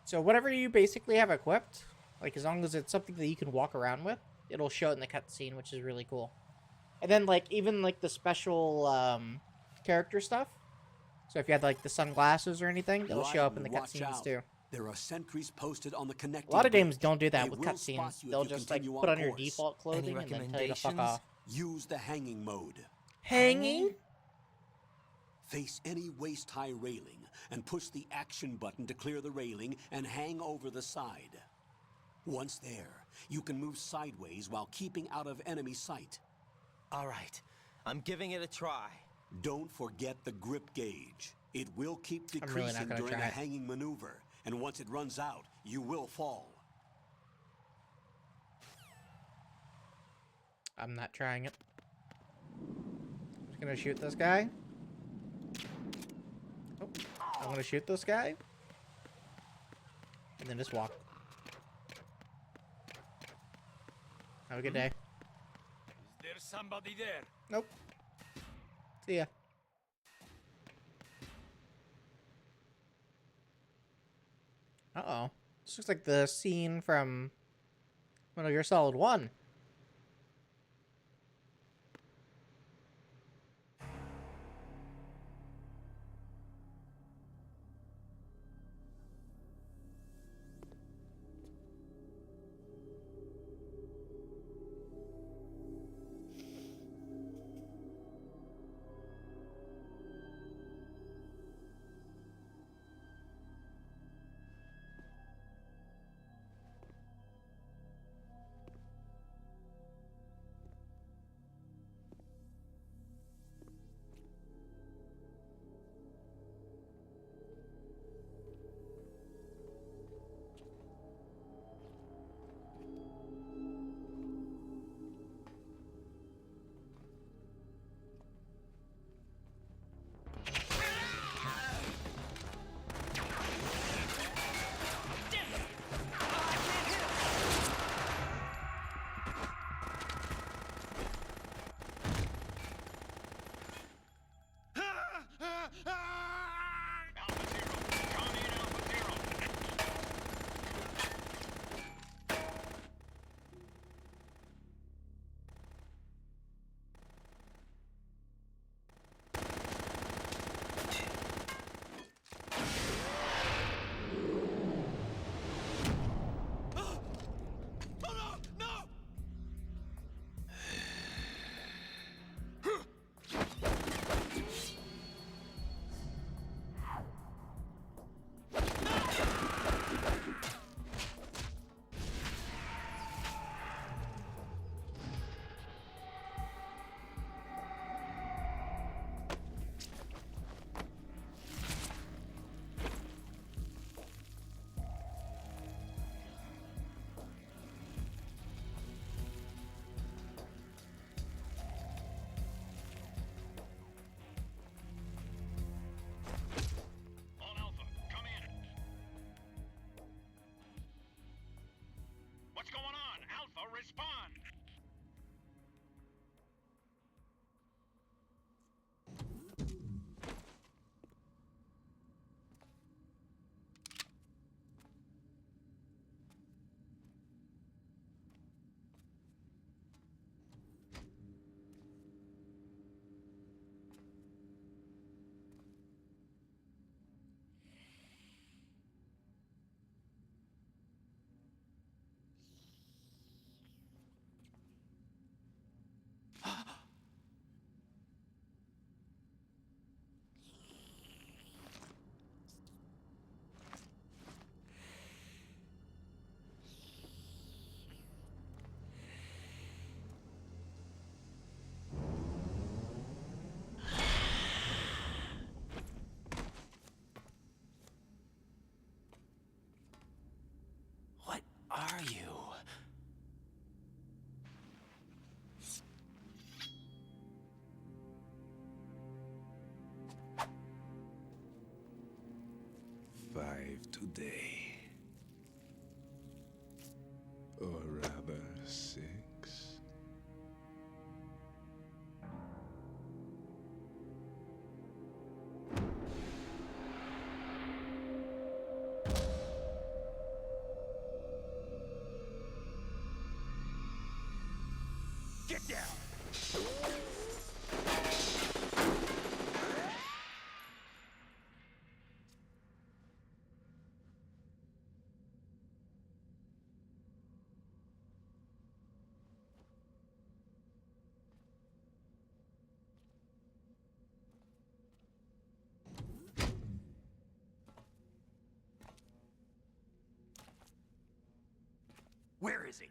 So whatever you basically have equipped, like as long as it's something that you can walk around with, it'll show it in the cutscene, which is really cool. And then like even like the special character stuff. So if you had like the sunglasses or anything, it'll show up in the cutscenes too. There are sentries posted on the connecting. A lot of games bridge. don't do that They with will cutscenes. spot you if They'll you just like continue put on your course. default clothing and then tell you to fuck recommendations? off. Use the hanging mode. Hanging? Face any waist-high railing and push the action button to clear the railing and hang over the side. Once there, you can move sideways while keeping out of enemy sight. All right, I'm giving it a try. Don't forget the grip gauge. It will keep I'm really decreasing not gonna during a try it. hanging maneuver, and once it runs out, you will fall. I'm not trying it. I'm just gonna shoot this guy. Oh, I'm gonna shoot this guy. And then just walk. Have a good day. Is there somebody there? Nope. See ya. Uh-oh. This looks like the scene from Metal Gear Solid 1. 5 today. Or rather, 6. Get down! Where is he?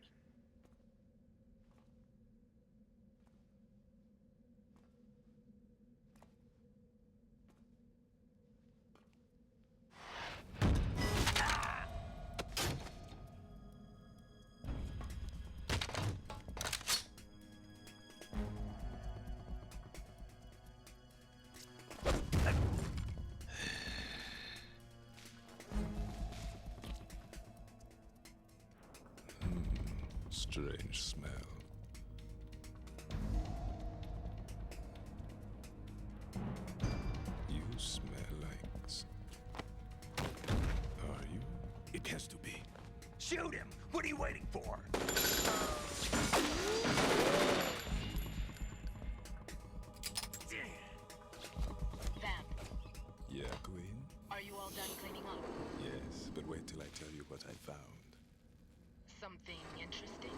Strange smell. You smell like... Are you? It has to be. Shoot him! What are you waiting for? Vamp, Yeah, Queen? are you all done cleaning up? Yes, but wait till I tell you what I found. Something interesting?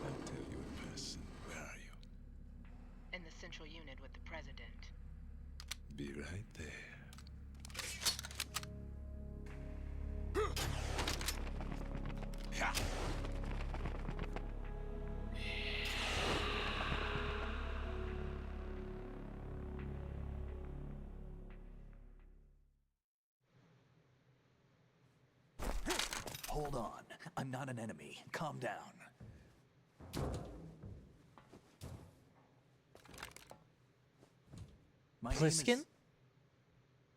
I'll tell you in person. Where are you? In the central unit with the president. Be right there. Hold on. I'm not an enemy. Calm down. Pliskin?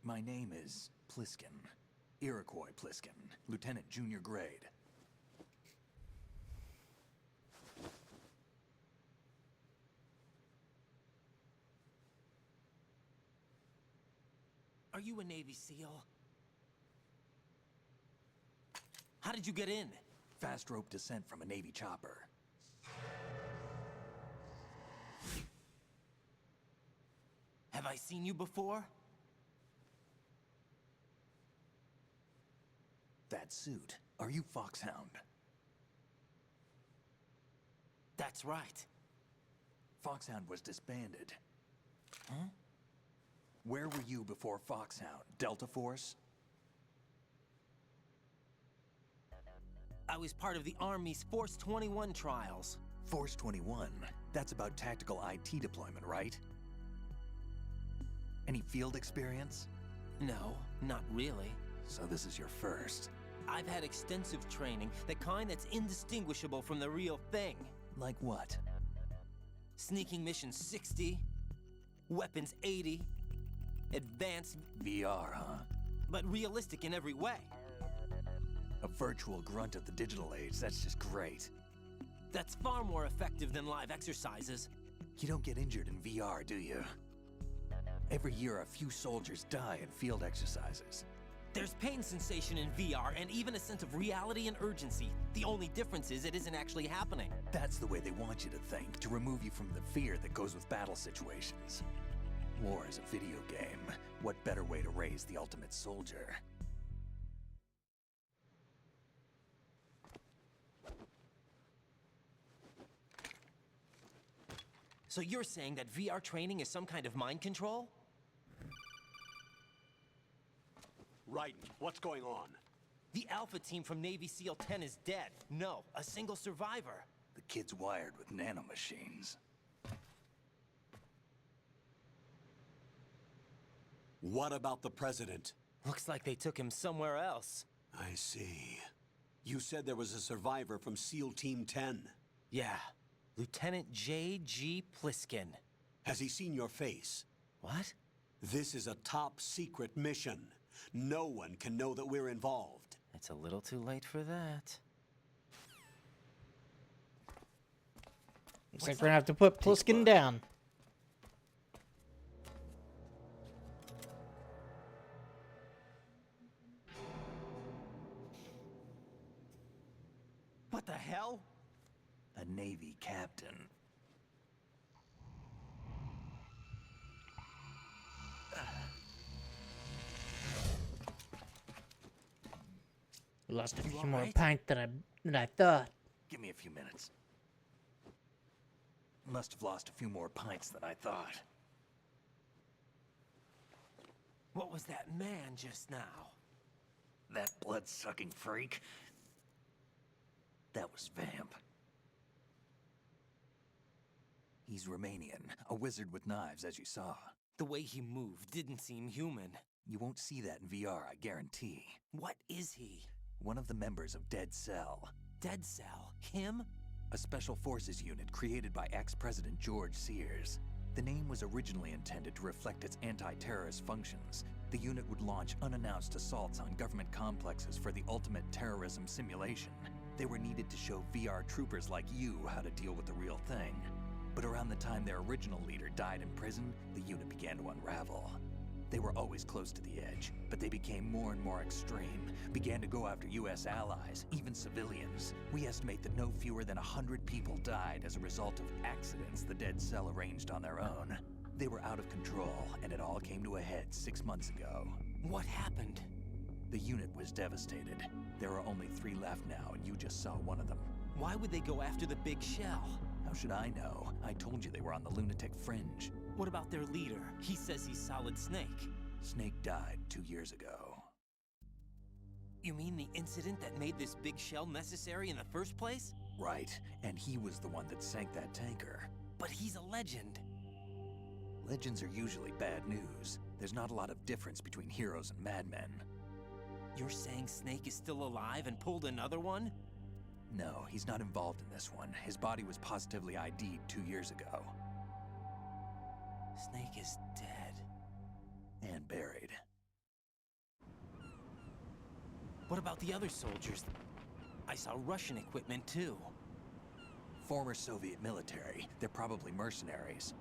My name is Pliskin. Iroquois Pliskin. Lieutenant Junior Grade. Are you a Navy SEAL? How did you get in? Fast rope descent from a Navy chopper. Have I seen you before? That suit. Are you Foxhound? That's right. Foxhound was disbanded. Huh? Where were you before Foxhound? Delta Force? I was part of the Army's Force 21 trials. Force 21? That's about tactical IT deployment, right? Any field experience? No, not really. So this is your first. I've had extensive training, the kind that's indistinguishable from the real thing. Like what? Sneaking mission 60, weapons 80, advanced... VR, huh? But realistic in every way. A virtual grunt of the digital age, that's just great. That's far more effective than live exercises. You don't get injured in VR, do you? Every year, a few soldiers die in field exercises. There's pain sensation in VR and even a sense of reality and urgency. The only difference is it isn't actually happening. That's the way they want you to think, to remove you from the fear that goes with battle situations. War is a video game. What better way to raise the ultimate soldier? So you're saying that VR training is some kind of mind control? Raiden, what's going on? The Alpha team from Navy SEAL 10 is dead. No, a single survivor. The kid's wired with nanomachines. What about the president? Looks like they took him somewhere else. I see. You said there was a survivor from SEAL Team 10. Yeah. Lieutenant J.G. Pliskin. Has he seen your face? What? This is a top secret mission. No one can know that we're involved. It's a little too late for that. Looks like we're gonna have to put Pliskin down. What the hell? A Navy captain. Lost a few more pints than I thought. Give me a few minutes. Must have lost a few more pints than I thought. What was that man just now? That blood-sucking freak? That was Vamp. He's Romanian, a wizard with knives, as you saw. The way he moved didn't seem human. You won't see that in VR, I guarantee. What is he? One of the members of Dead Cell. Dead Cell? Him? A special forces unit created by ex-President George Sears. The name was originally intended to reflect its anti-terrorist functions. The unit would launch unannounced assaults on government complexes for the ultimate terrorism simulation. They were needed to show VR troopers like you how to deal with the real thing. But around the time their original leader died in prison, the unit began to unravel. They were always close to the edge, but they became more and more extreme, began to go after US allies, even civilians. We estimate that no fewer than 100 people died as a result of accidents the Dead Cell arranged on their own. They were out of control, and it all came to a head 6 months ago. What happened? The unit was devastated. There are only 3 left now, and you just saw one of them. Why would they go after the big shell? How should I know? I told you they were on the lunatic fringe. What about their leader? He says he's Solid Snake. Snake died 2 years ago. You mean the incident that made this big shell necessary in the first place? Right, and he was the one that sank that tanker. But he's a legend. Legends are usually bad news. There's not a lot of difference between heroes and madmen. You're saying Snake is still alive and pulled another one? No, he's not involved in this one. His body was positively ID'd 2 years ago. Snake is dead. And buried. What about the other soldiers? I saw Russian equipment too. Former Soviet military. They're probably mercenaries.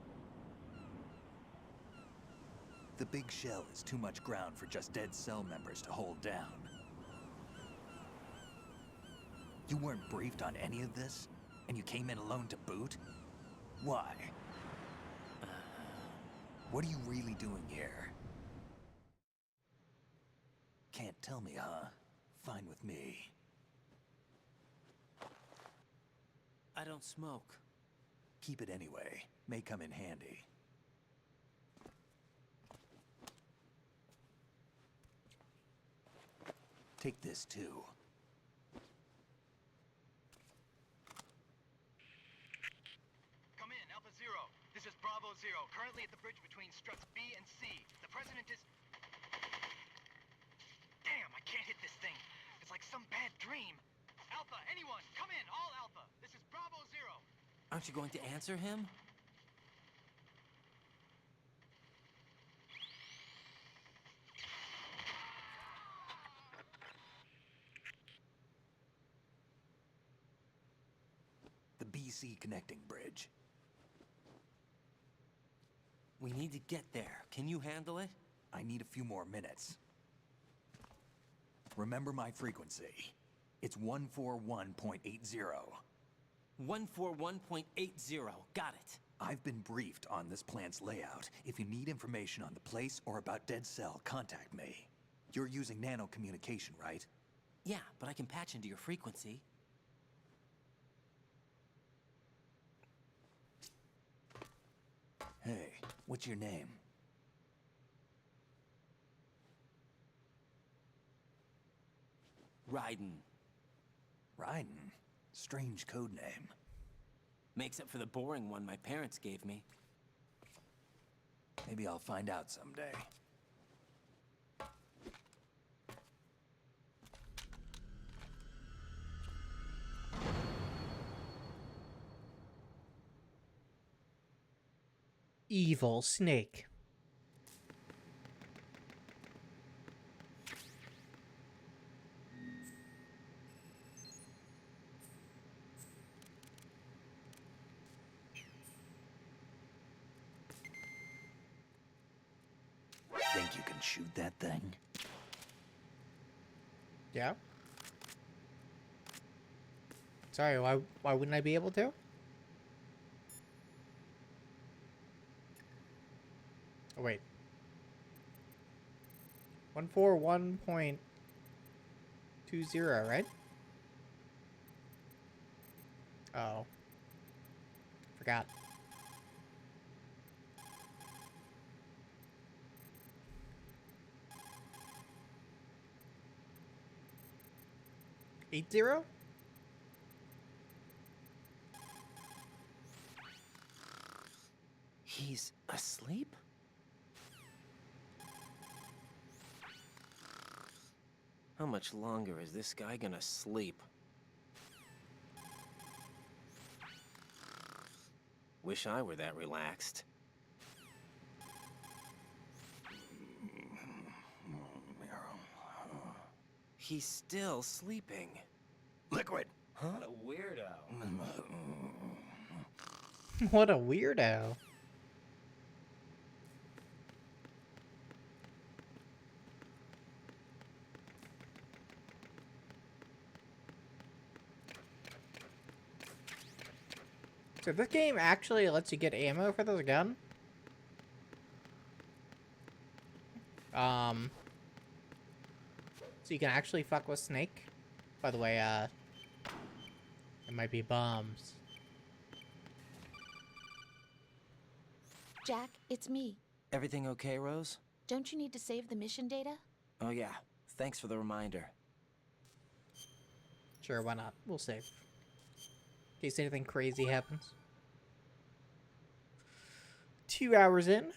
The big shell is too much ground for just Dead Cell members to hold down. You weren't briefed on any of this? And you came in alone to boot? Why? What are you really doing here? Can't tell me, huh? Fine with me. I don't smoke. Keep it anyway. May come in handy. Take this too. Come in, Alpha Zero. This is Bravo Zero, currently at the bridge between struts B and C. The President is... Damn, I can't hit this thing. It's like some bad dream. Alpha, anyone, come in, all Alpha. This is Bravo Zero. Aren't you going to answer him? The BC connecting bridge. We need to get there. Can you handle it? I need a few more minutes. Remember my frequency. It's 141.80. 141.80. Got it. I've been briefed on this plant's layout. If you need information on the place or about Dead Cell, contact me. You're using nano communication, right? Yeah, but I can patch into your frequency. Hey, what's your name? Raiden. Raiden? Strange code name. Makes up for the boring one my parents gave me. Maybe I'll find out someday. Evil Snake. shoot that thing? Yeah. Sorry, why wouldn't I be able to? Oh wait. 141.20, right? Oh. Forgot. Eight zero? He's asleep? How much longer is this guy gonna sleep? Wish I were that relaxed. He's still sleeping. Liquid! Huh? What a weirdo. What a weirdo. So this game actually lets you get ammo for this gun? So you can actually fuck with Snake? By the way, it might be bombs. Jack, it's me. Everything okay, Rose? Don't you need to save the mission data? Oh yeah, thanks for the reminder. Sure, why not? We'll save. In case anything crazy happens. 2 hours in.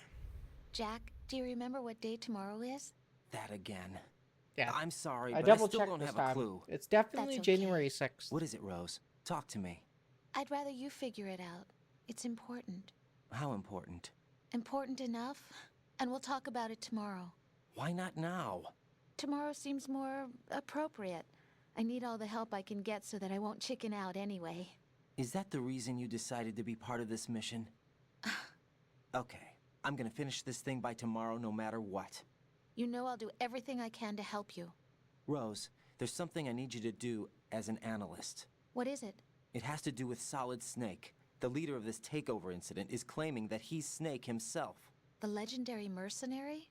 Jack, do you remember what day tomorrow is? That again. Yeah. I'm sorry, I but I double still checked don't this have time. a clue. It's definitely That's okay. January 6th. What is it, Rose? Talk to me. I'd rather you figure it out. It's important. How important? Important enough, and we'll talk about it tomorrow. Why not now? Tomorrow seems more appropriate. I need all the help I can get so that I won't chicken out anyway. Is that the reason you decided to be part of this mission? Okay, I'm gonna finish this thing by tomorrow no matter what. You know I'll do everything I can to help you. Rose, there's something I need you to do as an analyst. What is it? It has to do with Solid Snake. The leader of this takeover incident is claiming that he's Snake himself. The legendary mercenary?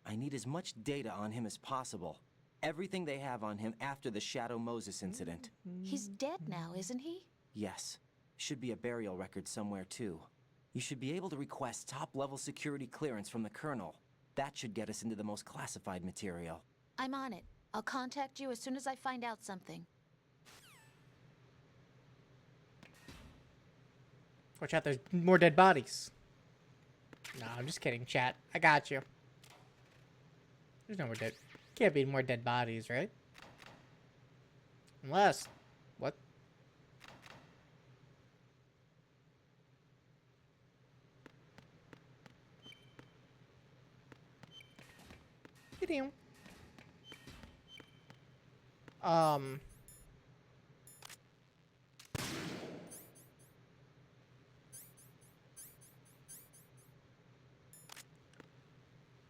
I need as much data on him as possible. Everything they have on him after the Shadow Moses incident. He's dead now, isn't he? Yes. Should be a burial record somewhere, too. You should be able to request top-level security clearance from the Colonel. That should get us into the most classified material. I'm on it. I'll contact you as soon as I find out something. Watch out, there's more dead bodies. No, I'm just kidding, chat. I got you. There's no more dead. Can't be more dead bodies, right? Unless... What? Damn.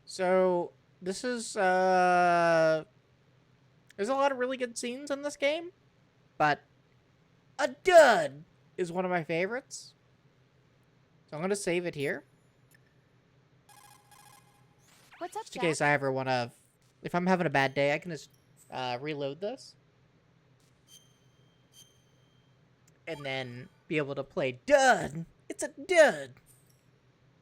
So this is there's a lot of really good scenes in this game, but a dud is one of my favorites. So I'm gonna save it here. What's up, Just in case I ever want to, if I'm having a bad day, I can just reload this. And then be able to play dud. It's a dud.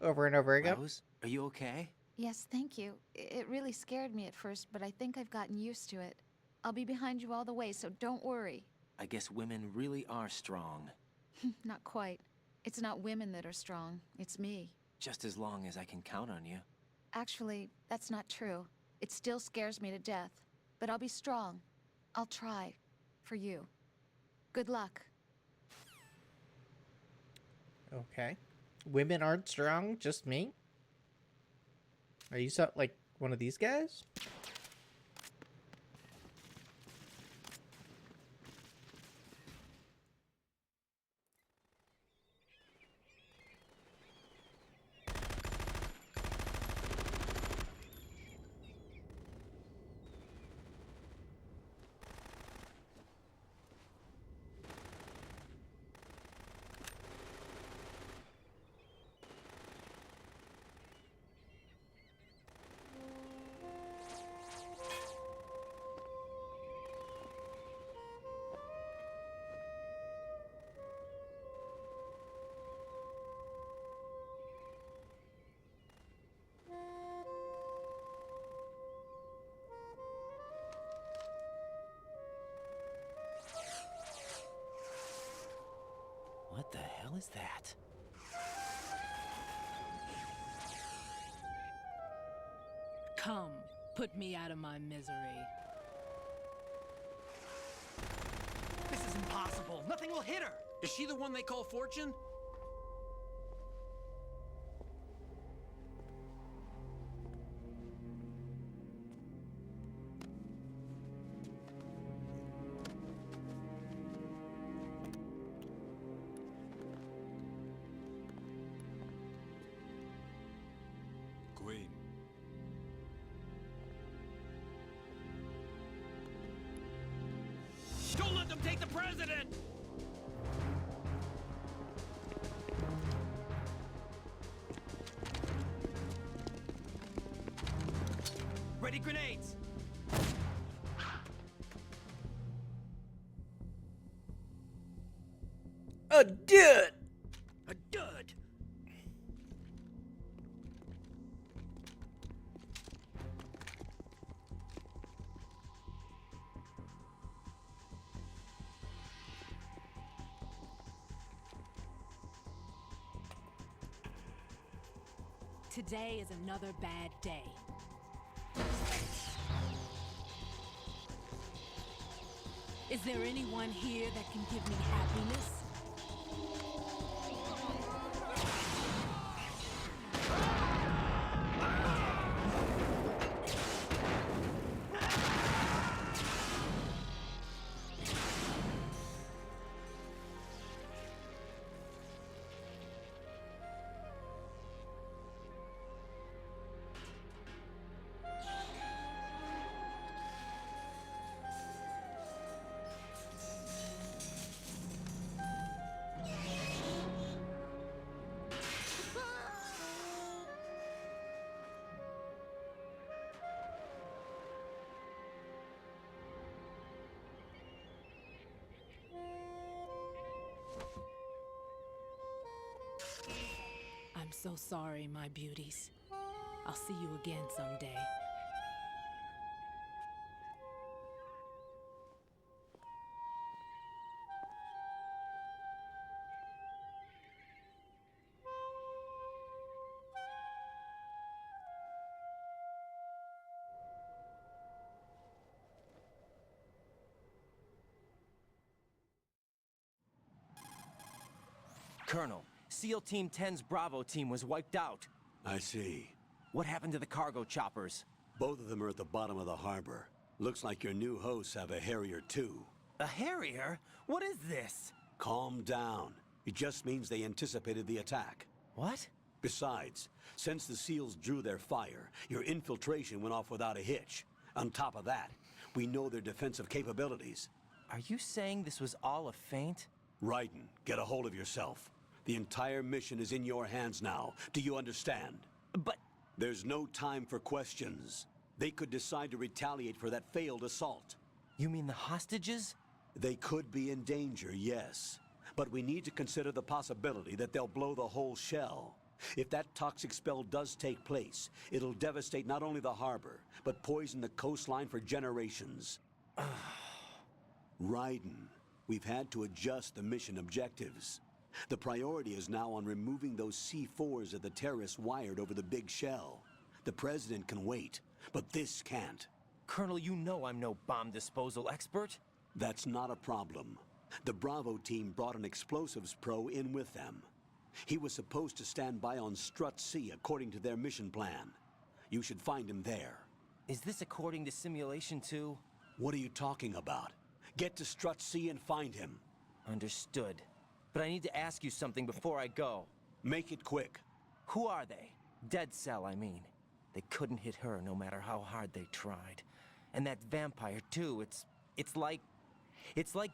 Over and over again. Rose, are you okay? Yes, thank you. It really scared me at first, but I think I've gotten used to it. I'll be behind you all the way, so don't worry. I guess women really are strong. Not quite. It's not women that are strong. It's me. Just as long as I can count on you. Actually, that's not true. It still scares me to death. But I'll be strong. I'll try. For you. Good luck. Okay. Women aren't strong, just me? Are you so, like one of these guys? hell is that? Come, put me out of my misery. This is impossible. Nothing will hit her. Is she the one they call Fortune? Queen. Don't let them take the president! Ready grenades! A dud! A dud! Today is another bad day. Is there anyone here that can give me happiness? I'm so sorry, my beauties. I'll see you again someday. Colonel, SEAL Team 10's Bravo team was wiped out. I see. What happened to the cargo choppers? Both of them are at the bottom of the harbor. Looks like your new hosts have a Harrier too. A Harrier? What is this? Calm down. It just means they anticipated the attack. What? Besides, since the SEALs drew their fire, your infiltration went off without a hitch. On top of that, we know their defensive capabilities. Are you saying this was all a feint? Raiden, get a hold of yourself. The entire mission is in your hands now. Do you understand? But... There's no time for questions. They could decide to retaliate for that failed assault. You mean the hostages? They could be in danger, yes. But we need to consider the possibility that they'll blow the whole shell. If that toxic spell does take place, it'll devastate not only the harbor, but poison the coastline for generations. Raiden, we've had to adjust the mission objectives. The priority is now on removing those C4s that the terrorists wired over the big shell. The President can wait, but this can't. Colonel, you know I'm no bomb disposal expert. That's not a problem. The Bravo team brought an explosives pro in with them. He was supposed to stand by on Strut C according to their mission plan. You should find him there. Is this according to Simulation 2? What are you talking about? Get to Strut C and find him. Understood. But I need to ask you something before I go. Make it quick. Who are they? Dead Cell, I mean. They couldn't hit her no matter how hard they tried. And that vampire, too, it's like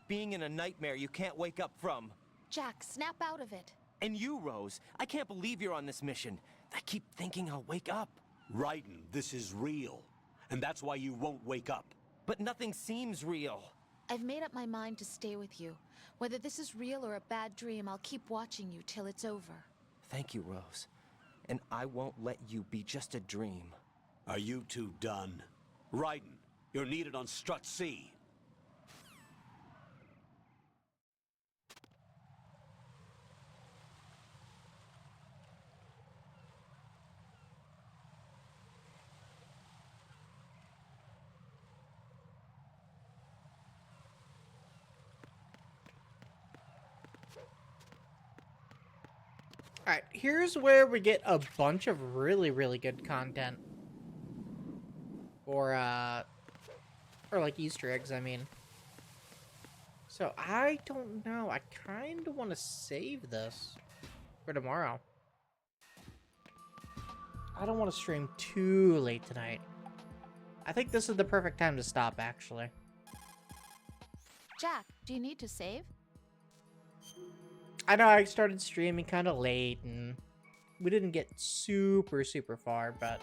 being in a nightmare you can't wake up from. Jack, snap out of it. And you, Rose, I can't believe you're on this mission. I keep thinking I'll wake up. Raiden, this is real. And that's why you won't wake up. But nothing seems real. I've made up my mind to stay with you. Whether this is real or a bad dream, I'll keep watching you till it's over. Thank you, Rose. And I won't let you be just a dream. Are you two done? Raiden, you're needed on Strut C. Alright, here's where we get a bunch of really, really good content. Or like Easter eggs, I mean. So, I don't know. I kind of want to save this for tomorrow. I don't want to stream too late tonight. I think this is the perfect time to stop, actually. Jack, do you need to save? I know I started streaming kind of late, and we didn't get super, super far, but...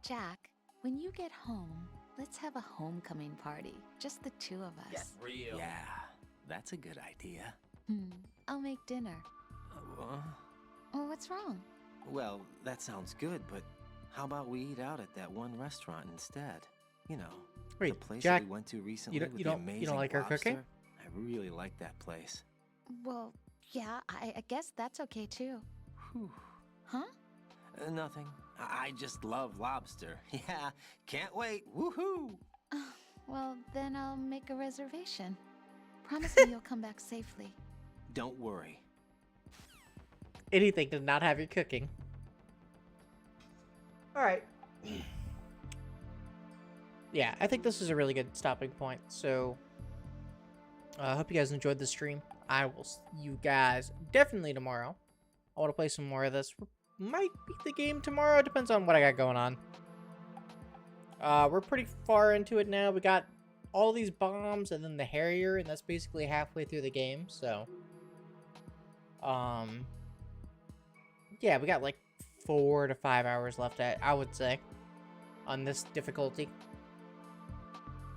Jack, when you get home, let's have a homecoming party. Just the two of us. Real. Yeah, that's a good idea. I'll make dinner. Oh, what's wrong? Well, that sounds good, but how about we eat out at that one restaurant instead? You know, wait, the place Jack, that we went to recently with you the don't amazing like her lobster. cooking? I really like that place. Well, yeah, I guess that's okay too. Whew. Huh? Nothing. I just love lobster. Yeah, can't wait. Woohoo! Well, then I'll make a reservation. Promise me you'll come back safely. Don't worry. Anything to not have your cooking. Alright. Yeah, I think this is a really good stopping point. So, I hope you guys enjoyed the stream. I will see you guys definitely tomorrow. I want to play some more of this. Might beat the game tomorrow. Depends on what I got going on. We're pretty far into it now. We got all these bombs and then the Harrier, and that's basically halfway through the game. So, yeah, we got like 4 to 5 hours left, I would say, on this difficulty.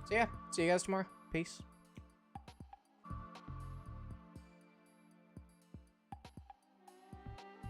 So yeah, see you guys tomorrow. Peace.